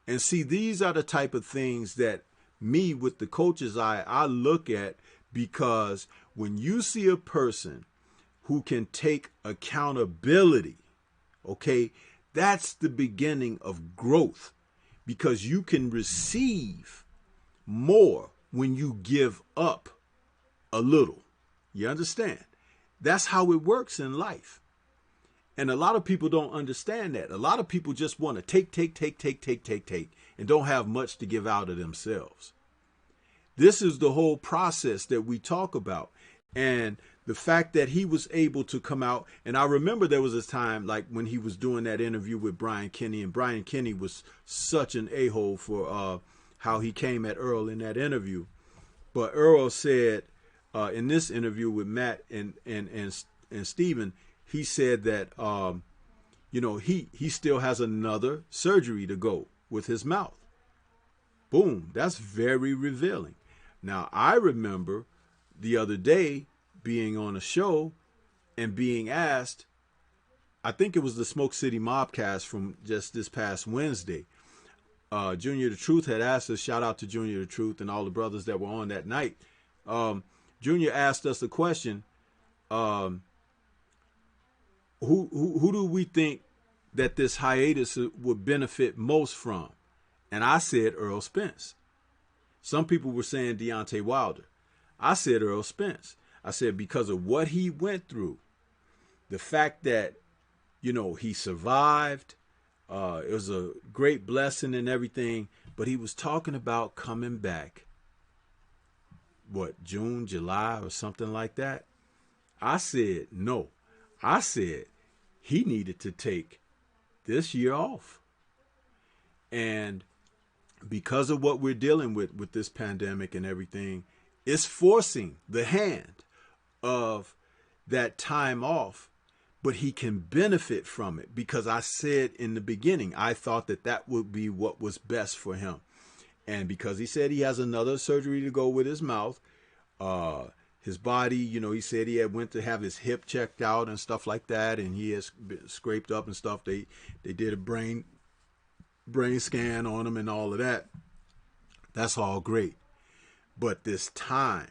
And see, these are the type of things that me, with the coach's eye, I look at, because when you see a person who can take accountability, okay, that's the beginning of growth, because you can receive more when you give up a little. You understand? That's how it works in life. And a lot of people don't understand that. A lot of people just want to take, and don't have much to give out of themselves. This is the whole process that we talk about. And the fact that he was able to come out, and I remember there was a time like when he was doing that interview with Brian Kenny, and Brian Kenny was such an a-hole for how he came at Earl in that interview. But Earl said in this interview with Matt and Steven, he said that, he still has another surgery to go with his mouth. Boom. That's very revealing. Now, I remember the other day being on a show and being asked, I think it was the Smoke City Mobcast from just this past Wednesday. Junior the Truth had asked us, shout out to Junior the Truth and all the brothers that were on that night. Junior asked us a question, who do we think that this hiatus would benefit most from? And I said Earl Spence. Some people were saying Deontay Wilder. I said Earl Spence. I said because of what he went through, the fact that, he survived, it was a great blessing and everything, but he was talking about coming back, June, July or something like that. I said no. I said he needed to take this year off. And because of what we're dealing with this pandemic and everything, it's forcing the hand of that time off, but he can benefit from it, because I said in the beginning, I thought that would be what was best for him. And because he said he has another surgery to go with his mouth, his body, he said he had went to have his hip checked out and stuff like that, and he has been scraped up and stuff. They did a brain scan on him and all of that. That's all great. But this time,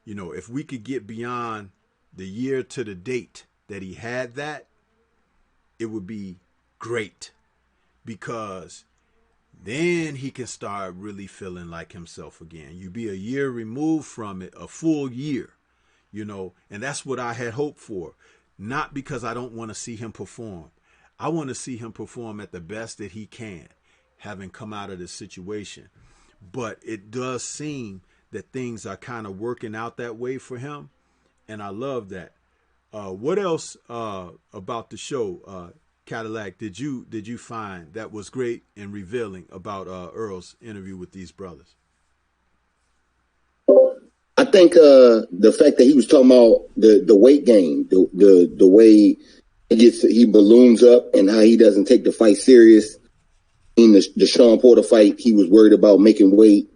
if we could get beyond the year to the date that he had that, it would be great, because then he can start really feeling like himself again. You be a year removed from it, a full year, and that's what I had hoped for. Not because I don't want to see him perform. I want to see him perform at the best that he can, having come out of this situation. But it does seem that things are kind of working out that way for him, and I love that. What else about the show? Cadillac did you find that was great and revealing about Earl's interview with these brothers? I think the fact that he was talking about the weight gain, the way he balloons up and how he doesn't take the fight serious. In the Sean Porter fight, he was worried about making weight.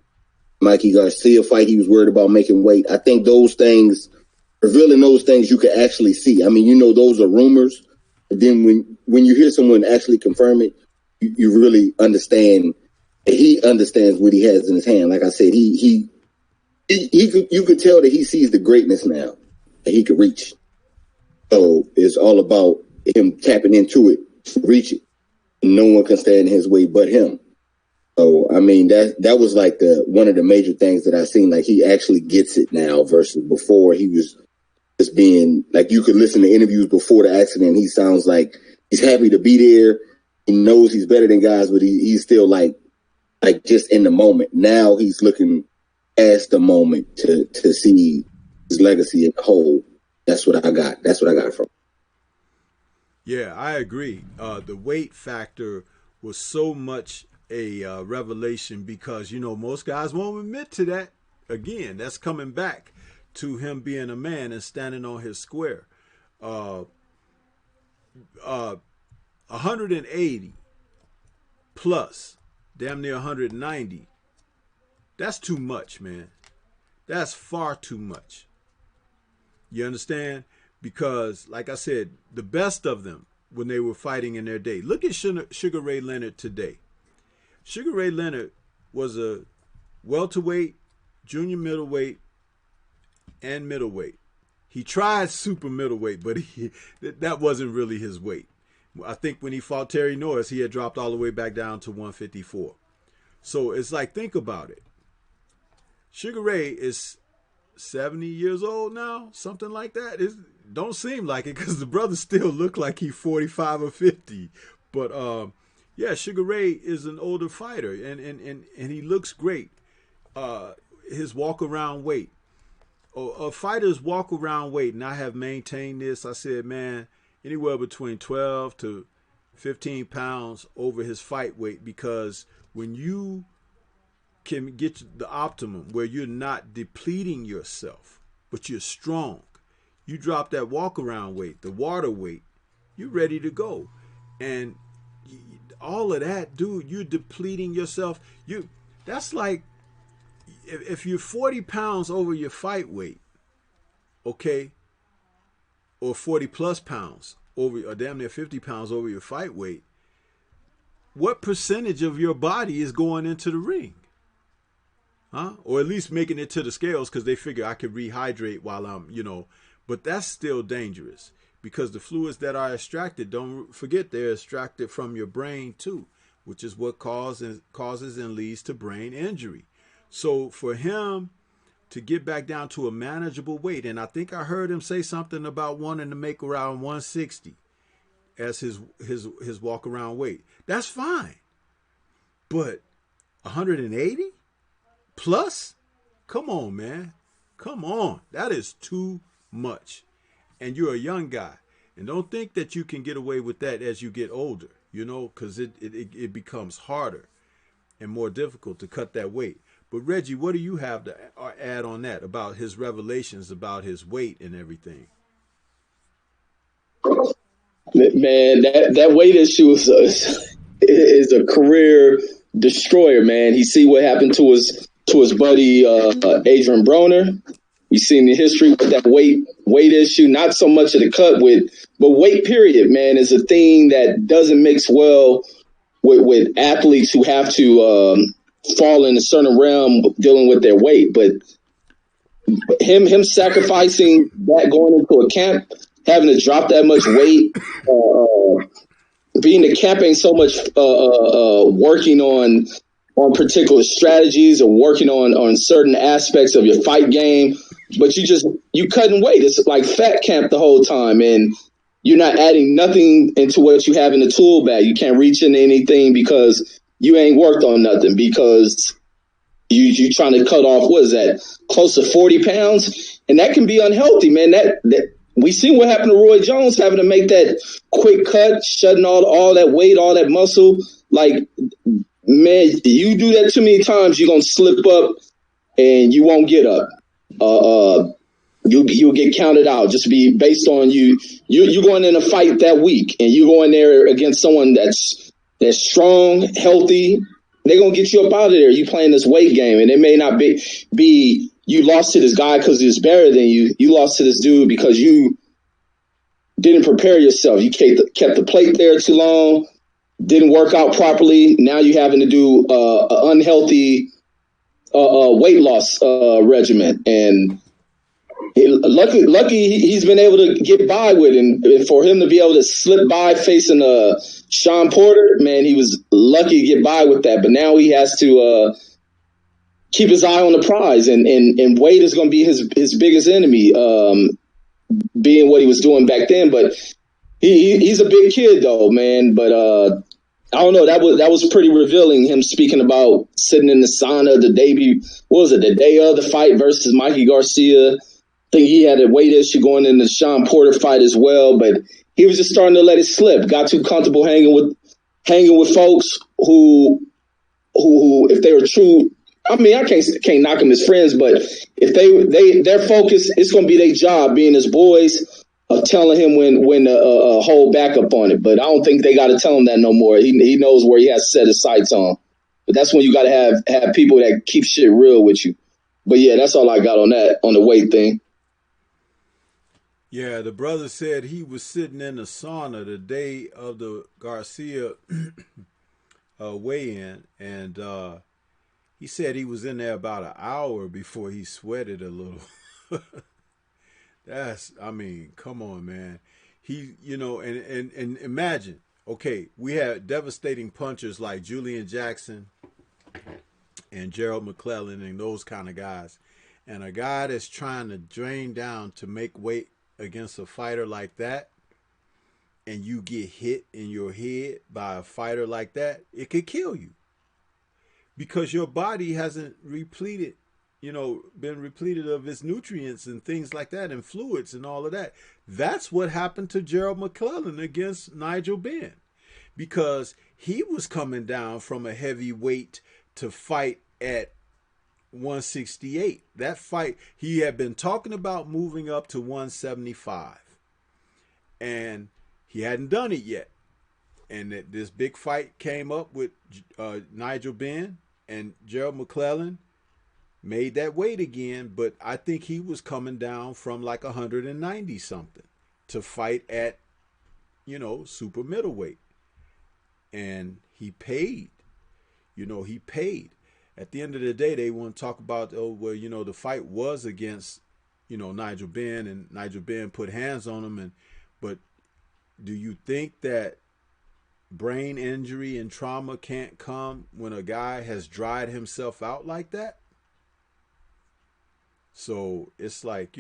Mikey Garcia fight, he was worried about making weight. I think those things, revealing those things, you can actually see. I mean, you know, those are rumors. But then when you hear someone actually confirm it, you really understand. He understands what he has in his hand. Like I said, you could tell that he sees the greatness now that he could reach. So it's all about him tapping into it, reach it. No one can stand in his way but him. So I mean that was like one of the major things that I seen. Like he actually gets it now versus before he was just being like, you could listen to interviews before the accident. He sounds like he's happy to be there. He knows he's better than guys, but he's still like just in the moment. Now he's looking past the moment to see his legacy in the whole. That's what I got. That's what I got from him. Yeah, I agree. The weight factor was so much a revelation because, you know, most guys won't admit to that. Again, that's coming back to him being a man and standing on his square. 180 plus, damn near 190. That's too much, man. That's far too much. You understand? Because, like I said, the best of them, when they were fighting in their day. Look at Sugar Ray Leonard today. Sugar Ray Leonard was a welterweight, junior middleweight, and middleweight. He tried super middleweight, but that wasn't really his weight. I think when he fought Terry Norris, he had dropped all the way back down to 154. So it's like, think about it. Sugar Ray is 70 years old now, something like that. It don't seem like it because the brother still look like he's 45 or 50. But yeah, Sugar Ray is an older fighter, and he looks great. His walk around weight. Fighters walk around weight, and I have maintained this. I said, man, anywhere between 12 to 15 pounds over his fight weight, because when you can get the optimum where you're not depleting yourself, but you're strong, you drop that walk around weight, the water weight, you're ready to go. And all of that, dude, you're depleting yourself. That's like if you're 40 pounds over your fight weight, okay, or 40 plus pounds over, or damn near 50 pounds over your fight weight, what percentage of your body is going into the ring? Huh? Or at least making it to the scales, because they figure I could rehydrate while I'm, but that's still dangerous, because the fluids that are extracted, don't forget, they're extracted from your brain too, which is what causes and leads to brain injury. So for him to get back down to a manageable weight, and I think I heard him say something about wanting to make around 160 as his walk around weight. That's fine. But 180 plus? Come on, man. Come on. That is too much. And you're a young guy. And don't think that you can get away with that as you get older, because it becomes harder and more difficult to cut that weight. But Reggie, what do you have to add on that about his revelations about his weight and everything? Man, that weight issue is a career destroyer, man. He see what happened to his buddy Adrian Broner. We've seen the history with that weight issue, not so much of the cut but weight period, man, is a thing that doesn't mix well with athletes who have to fall in a certain realm dealing with their weight. But him sacrificing that, going into a camp, having to drop that much weight, being the camp ain't so much working on particular strategies or working on certain aspects of your fight game, but you cutting weight. It's like fat camp the whole time, and you're not adding nothing into what you have in the tool bag. You can't reach into anything because you ain't worked on nothing, because you trying to cut off, what is that, close to 40 pounds? And that can be unhealthy, man. That we seen what happened to Roy Jones having to make that quick cut, shutting all that weight, all that muscle. Like, man, you do that too many times, you're gonna slip up and you won't get up. You'll get counted out just be based on you going in a fight that week, and you going there against someone that's strong, healthy. They're gonna get you up out of there. You playing this weight game, and it may not be you lost to this guy because he was better than you. You lost to this dude because you didn't prepare yourself. You kept the plate there too long, didn't work out properly. Now you're having to do an unhealthy weight loss regimen, and lucky he's been able to get by with it. And for him to be able to slip by facing Sean Porter, man, he was lucky to get by with that. But now he has to keep his eye on the prize, and Wade is going to be his biggest enemy, being what he was doing back then. But he's a big kid though, man. But I don't know. That was pretty revealing. Him speaking about sitting in the sauna the day of the fight versus Mikey Garcia. I think he had a weight issue going into the Sean Porter fight as well, but he was just starting to let it slip. Got too comfortable hanging with folks who if they were true. I mean, I can't knock them as friends, but if their focus, it's going to be their job being his boys of telling him when to hold back up on it. But I don't think they got to tell him that no more. He knows where he has to set his sights on. But that's when you got to have people that keep shit real with you. But yeah, that's all I got on the weight thing. Yeah, the brother said he was sitting in the sauna the day of the Garcia weigh-in, and he said he was in there about an hour before he sweated a little. Come on, man. And imagine, okay, we had devastating punchers like Julian Jackson and Gerald McClellan and those kind of guys. And a guy that's trying to drain down to make weight against a fighter like that, and you get hit in your head by a fighter like that, it could kill you. Because your body hasn't been repleted of its nutrients and things like that, and fluids and all of that. That's what happened to Gerald McClellan against Nigel Benn, because he was coming down from a heavy weight to fight at 168. That fight, he had been talking about moving up to 175, and he hadn't done it yet. And this big fight came up with Nigel Benn, and Gerald McClellan made that weight again, but I think he was coming down from like 190 something to fight at, super middleweight. And he paid. He paid. At the end of the day, they want to talk about, the fight was against, Nigel Benn, and Nigel Benn put hands on him. But do you think that brain injury and trauma can't come when a guy has dried himself out like that? So it's like,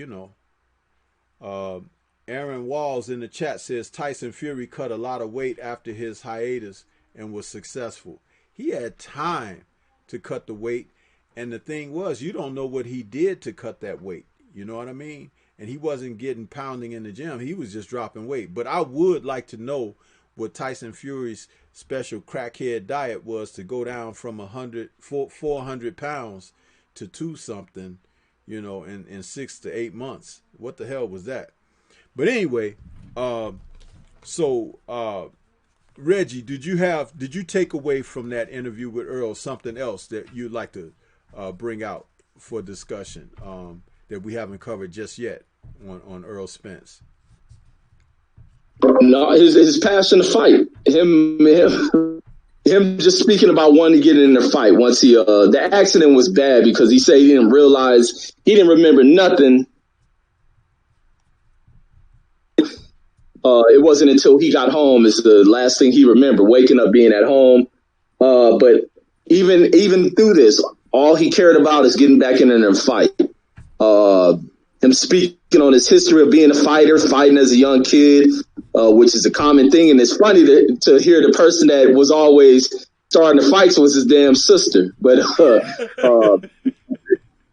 Aaron Walls in the chat says Tyson Fury cut a lot of weight after his hiatus and was successful. He had time to cut the weight, and the thing was, you don't know what he did to cut that weight. You know what I mean? And he wasn't getting pounding in the gym. He was just dropping weight. But I would like to know what Tyson Fury's special crackhead diet was to go down from 400 pounds to 2 something, in 6 to 8 months. What the hell was that? But anyway, Reggie, did you take away from that interview with Earl something else that you'd like to bring out for discussion that we haven't covered just yet on Earl Spence? No, his passion to fight. Him just speaking about wanting to get in a fight once the accident was bad, because he said he didn't remember nothing. It wasn't until he got home is the last thing he remembered, waking up, being at home. But even through this, all he cared about is getting back in a fight. Him speaking on his history of being a fighter, fighting as a young kid, which is a common thing. And it's funny to hear the person that was always starting the fights was his damn sister. But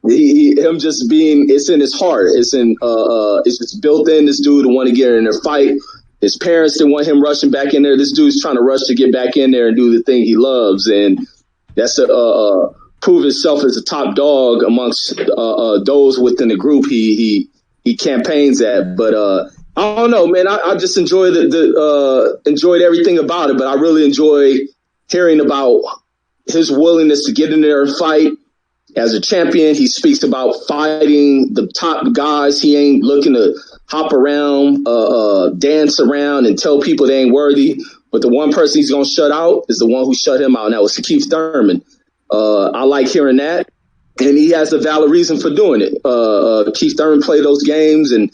him just being, it's in his heart. It's just built in this dude to want to get in their fight. His parents didn't want him rushing back in there. This dude's trying to rush to get back in there and do the thing he loves. And that's prove himself as a top dog amongst those within the group he campaigns at. But I don't know, man. I just enjoy enjoyed everything about it. But I really enjoy hearing about his willingness to get in there and fight. As a champion, he speaks about fighting the top guys. He ain't looking to hop around, dance around, and tell people they ain't worthy. But the one person he's going to shut out is the one who shut him out, and that was Keith Thurman. I like hearing that, and he has a valid reason for doing it. Keith Thurman played those games, and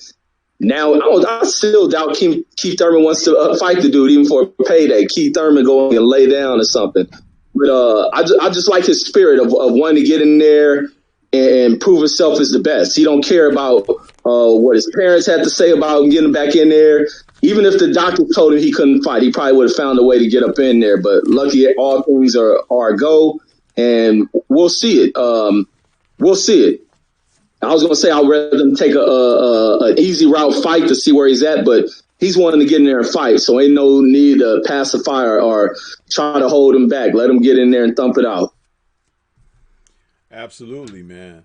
now I still doubt Keith Thurman wants to fight the dude even for a payday. Keith Thurman going and lay down or something. But I just like his spirit of wanting to get in there and prove himself as the best. He don't care about what his parents had to say about him getting back in there. Even if the doctor told him he couldn't fight, he probably would have found a way to get up in there. But lucky all things are a go, and we'll see it. We'll see it. I was going to say I'd rather him take an easy route fight to see where he's at, but he's wanting to get in there and fight, so ain't no need to pacify or try to hold him back. Let him get in there and thump it out. Absolutely, man.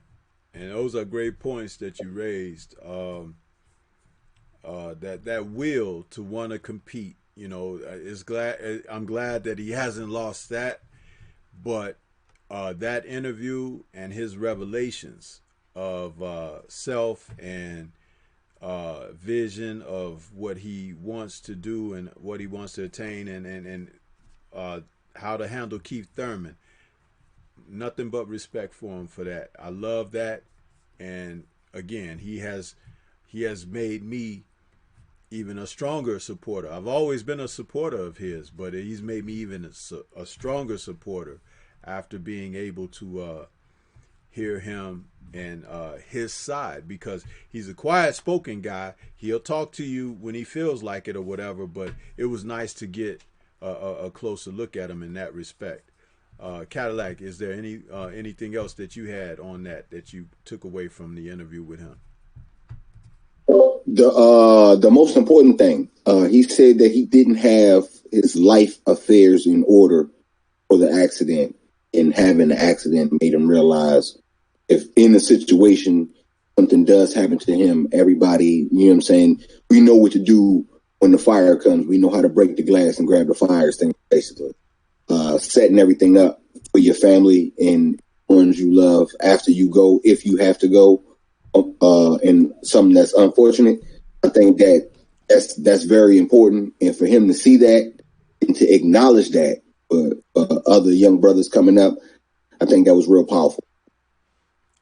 And those are great points that you raised. That will to want to compete, I'm glad that he hasn't lost that, but that interview and his revelations of self and vision of what he wants to do and what he wants to attain, and how to handle Keith Thurman. Nothing but respect for him for that. I love that. And again, he has made me even a stronger supporter. I've always been a supporter of his, but he's made me even a stronger supporter after being able to hear him and his side, because he's a quiet spoken guy. He'll talk to you when he feels like it or whatever, but it was nice to get a closer look at him in that respect. Cadillac, is there anything else that you had on that you took away from the interview with him? The most important thing, he said that he didn't have his life affairs in order for the accident, and having the accident made him realize if in a situation something does happen to him, everybody, you know what I'm saying, we know what to do when the fire comes. We know how to break the glass and grab the fire extinguisher, basically. Setting everything up for your family and ones you love after you go, if you have to go, and something that's unfortunate. I think that's very important, and for him to see that and to acknowledge that for other young brothers coming up, I think that was real powerful.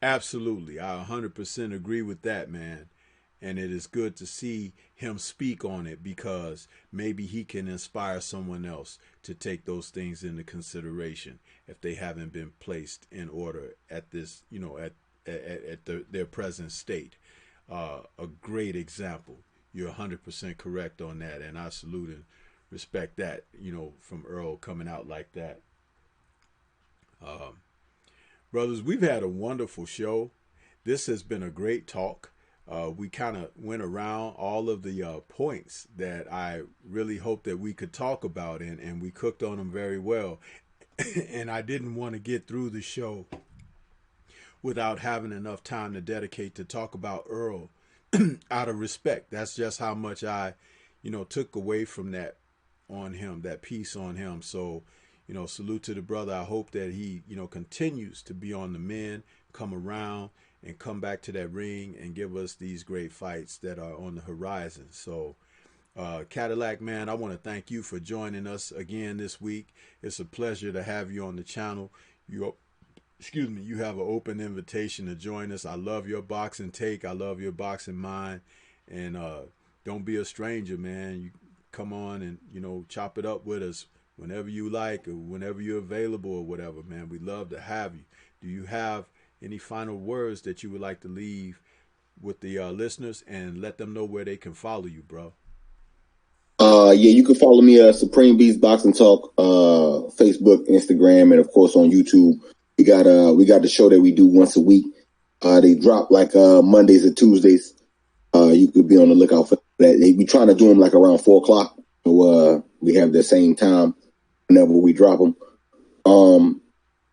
Absolutely. I 100% agree with that, man. And it is good to see him speak on it, because maybe he can inspire someone else to take those things into consideration if they haven't been placed in order at this, at their present state. A great example. You're 100% correct on that. And I salute and respect that, from Earl coming out like that. Brothers, we've had a wonderful show. This has been a great talk. We kind of went around all of the points that I really hoped that we could talk about, and we cooked on them very well. And I didn't want to get through the show without having enough time to dedicate to talk about Earl out of respect. That's just how much I, took away from that on him, that piece on him. So, salute to the brother. I hope that he, continues to be on the mend, come around, and come back to that ring and give us these great fights that are on the horizon. So, Cadillac, man, I want to thank you for joining us again this week. It's a pleasure to have you on the channel. You have an open invitation to join us. I love your boxing take. I love your boxing mind. And don't be a stranger, man. You come on and, chop it up with us whenever you like or whenever you're available or whatever, man. We'd love to have you. Do you have any final words that you would like to leave with the listeners, and let them know where they can follow you, bro? Yeah, you can follow me at Supreme Beast Boxing Talk, Facebook, Instagram, and of course on YouTube. We got the show that we do once a week. They drop like Mondays or Tuesdays. You could be on the lookout for that. They be trying to do them like around 4:00. So we have the same time whenever we drop them.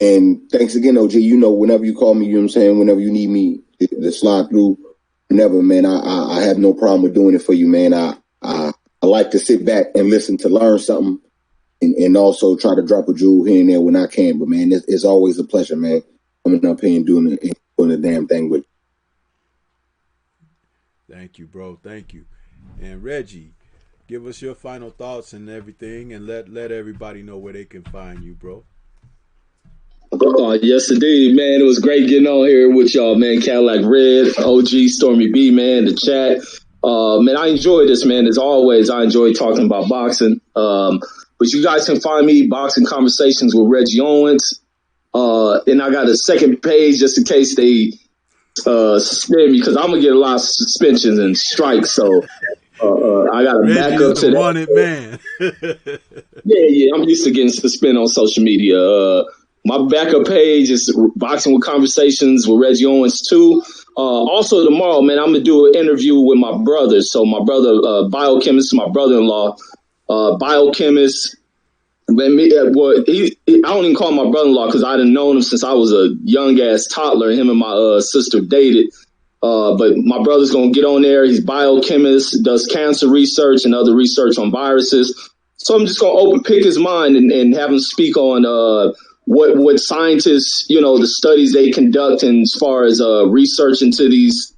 And thanks again, OG. You know, whenever you call me, you know what I'm saying, whenever you need me to slide through, whenever, man, I have no problem with doing it for you, man. I like to sit back and listen to learn something and also try to drop a jewel here and there when I can. But, man, it's always a pleasure, man, coming up here and doing the damn thing with you. Thank you, bro. Thank you. And Reggie, give us your final thoughts and everything, and let everybody know where they can find you, bro. Yes, indeed, man. It was great getting on here with y'all, man. Cadillac Red, OG, Stormy B, man, the chat. Man, I enjoy this, man. As always, I enjoy talking about boxing. But you guys can find me, Boxing Conversations with Reggie Owens. And I got a second page just in case they suspend me, because I'm going to get a lot of suspensions and strikes. So I got to back up to that. Wanted man. Yeah. I'm used to getting suspended on social media. My backup page is Boxing with Conversations with Reggie Owens too. Also tomorrow, man, I'm gonna do an interview with my brother. So my brother, biochemist, my brother-in-law, biochemist. I don't even call him my brother-in-law because I didn't know him since I was a young ass toddler. Him and my sister dated. But my brother's gonna get on there. He's biochemist, does cancer research and other research on viruses. So I'm just gonna pick his mind and have him speak on what scientists, the studies they conduct, and as far as research into these,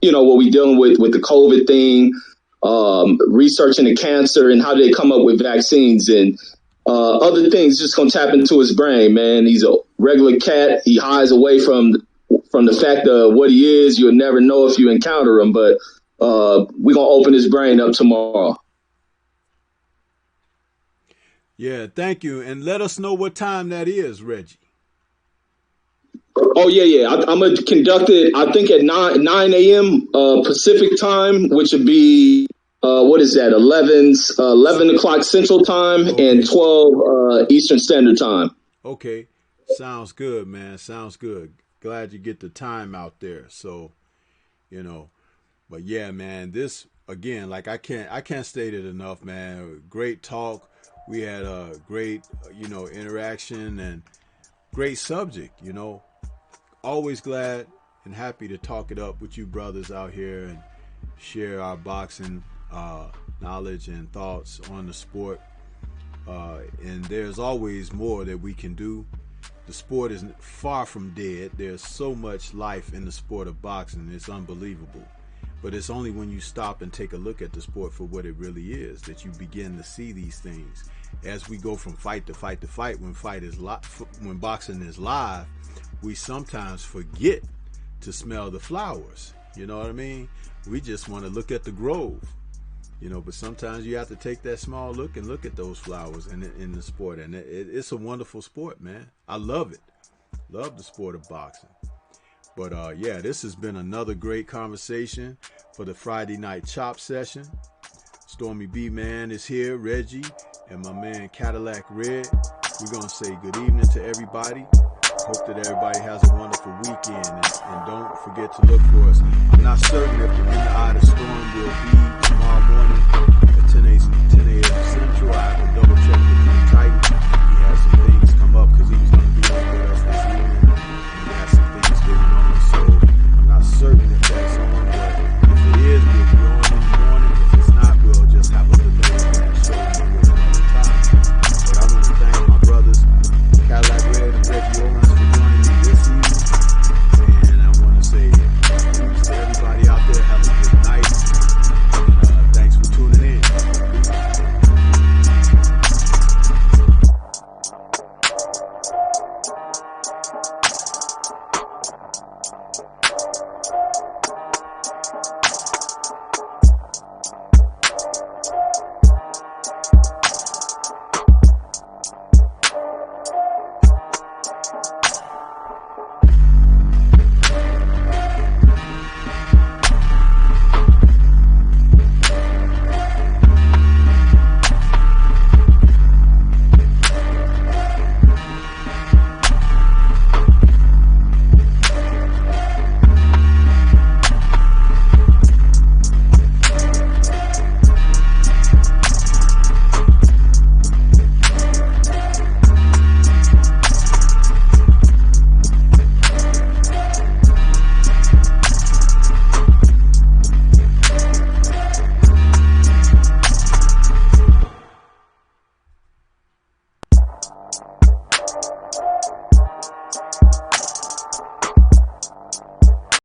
what we dealing with the COVID thing, researching the cancer and how they come up with vaccines and other things. Just gonna tap into his brain, man. He's a regular cat. He hides away from the fact of what he is. You'll never know if you encounter him, but we're gonna open his brain up tomorrow. Yeah, thank you. And let us know what time that is, Reggie. Oh, yeah. I'm going to conduct it, I think, at 9 a.m. Pacific time, which would be, 11 o'clock Central Time, okay, and 12 Eastern Standard Time. Okay. Sounds good, man. Sounds good. Glad you get the time out there. So, but yeah, man, this, again, like I can't state it enough, man. Great talk. We had a great, interaction and great subject, Always glad and happy to talk it up with you brothers out here and share our boxing knowledge and thoughts on the sport. And there's always more that we can do. The sport is far from dead. There's so much life in the sport of boxing. It's unbelievable. But it's only when you stop and take a look at the sport for what it really is that you begin to see these things. As we go from fight to fight to fight, when boxing is live, we sometimes forget to smell the flowers. You know what I mean? We just want to look at the grove. But sometimes you have to take that small look and look at those flowers in the sport. And it's a wonderful sport, man. I love it. Love the sport of boxing. But yeah, this has been another great conversation for the Friday night chop session. Stormy B Man is here, Reggie, and my man Cadillac Red. We're going to say good evening to everybody. Hope that everybody has a wonderful weekend, and don't forget to look for us. I'm not certain if the In the Eye of the Storm will be tomorrow morning at 10 a.m. Central. I have to double check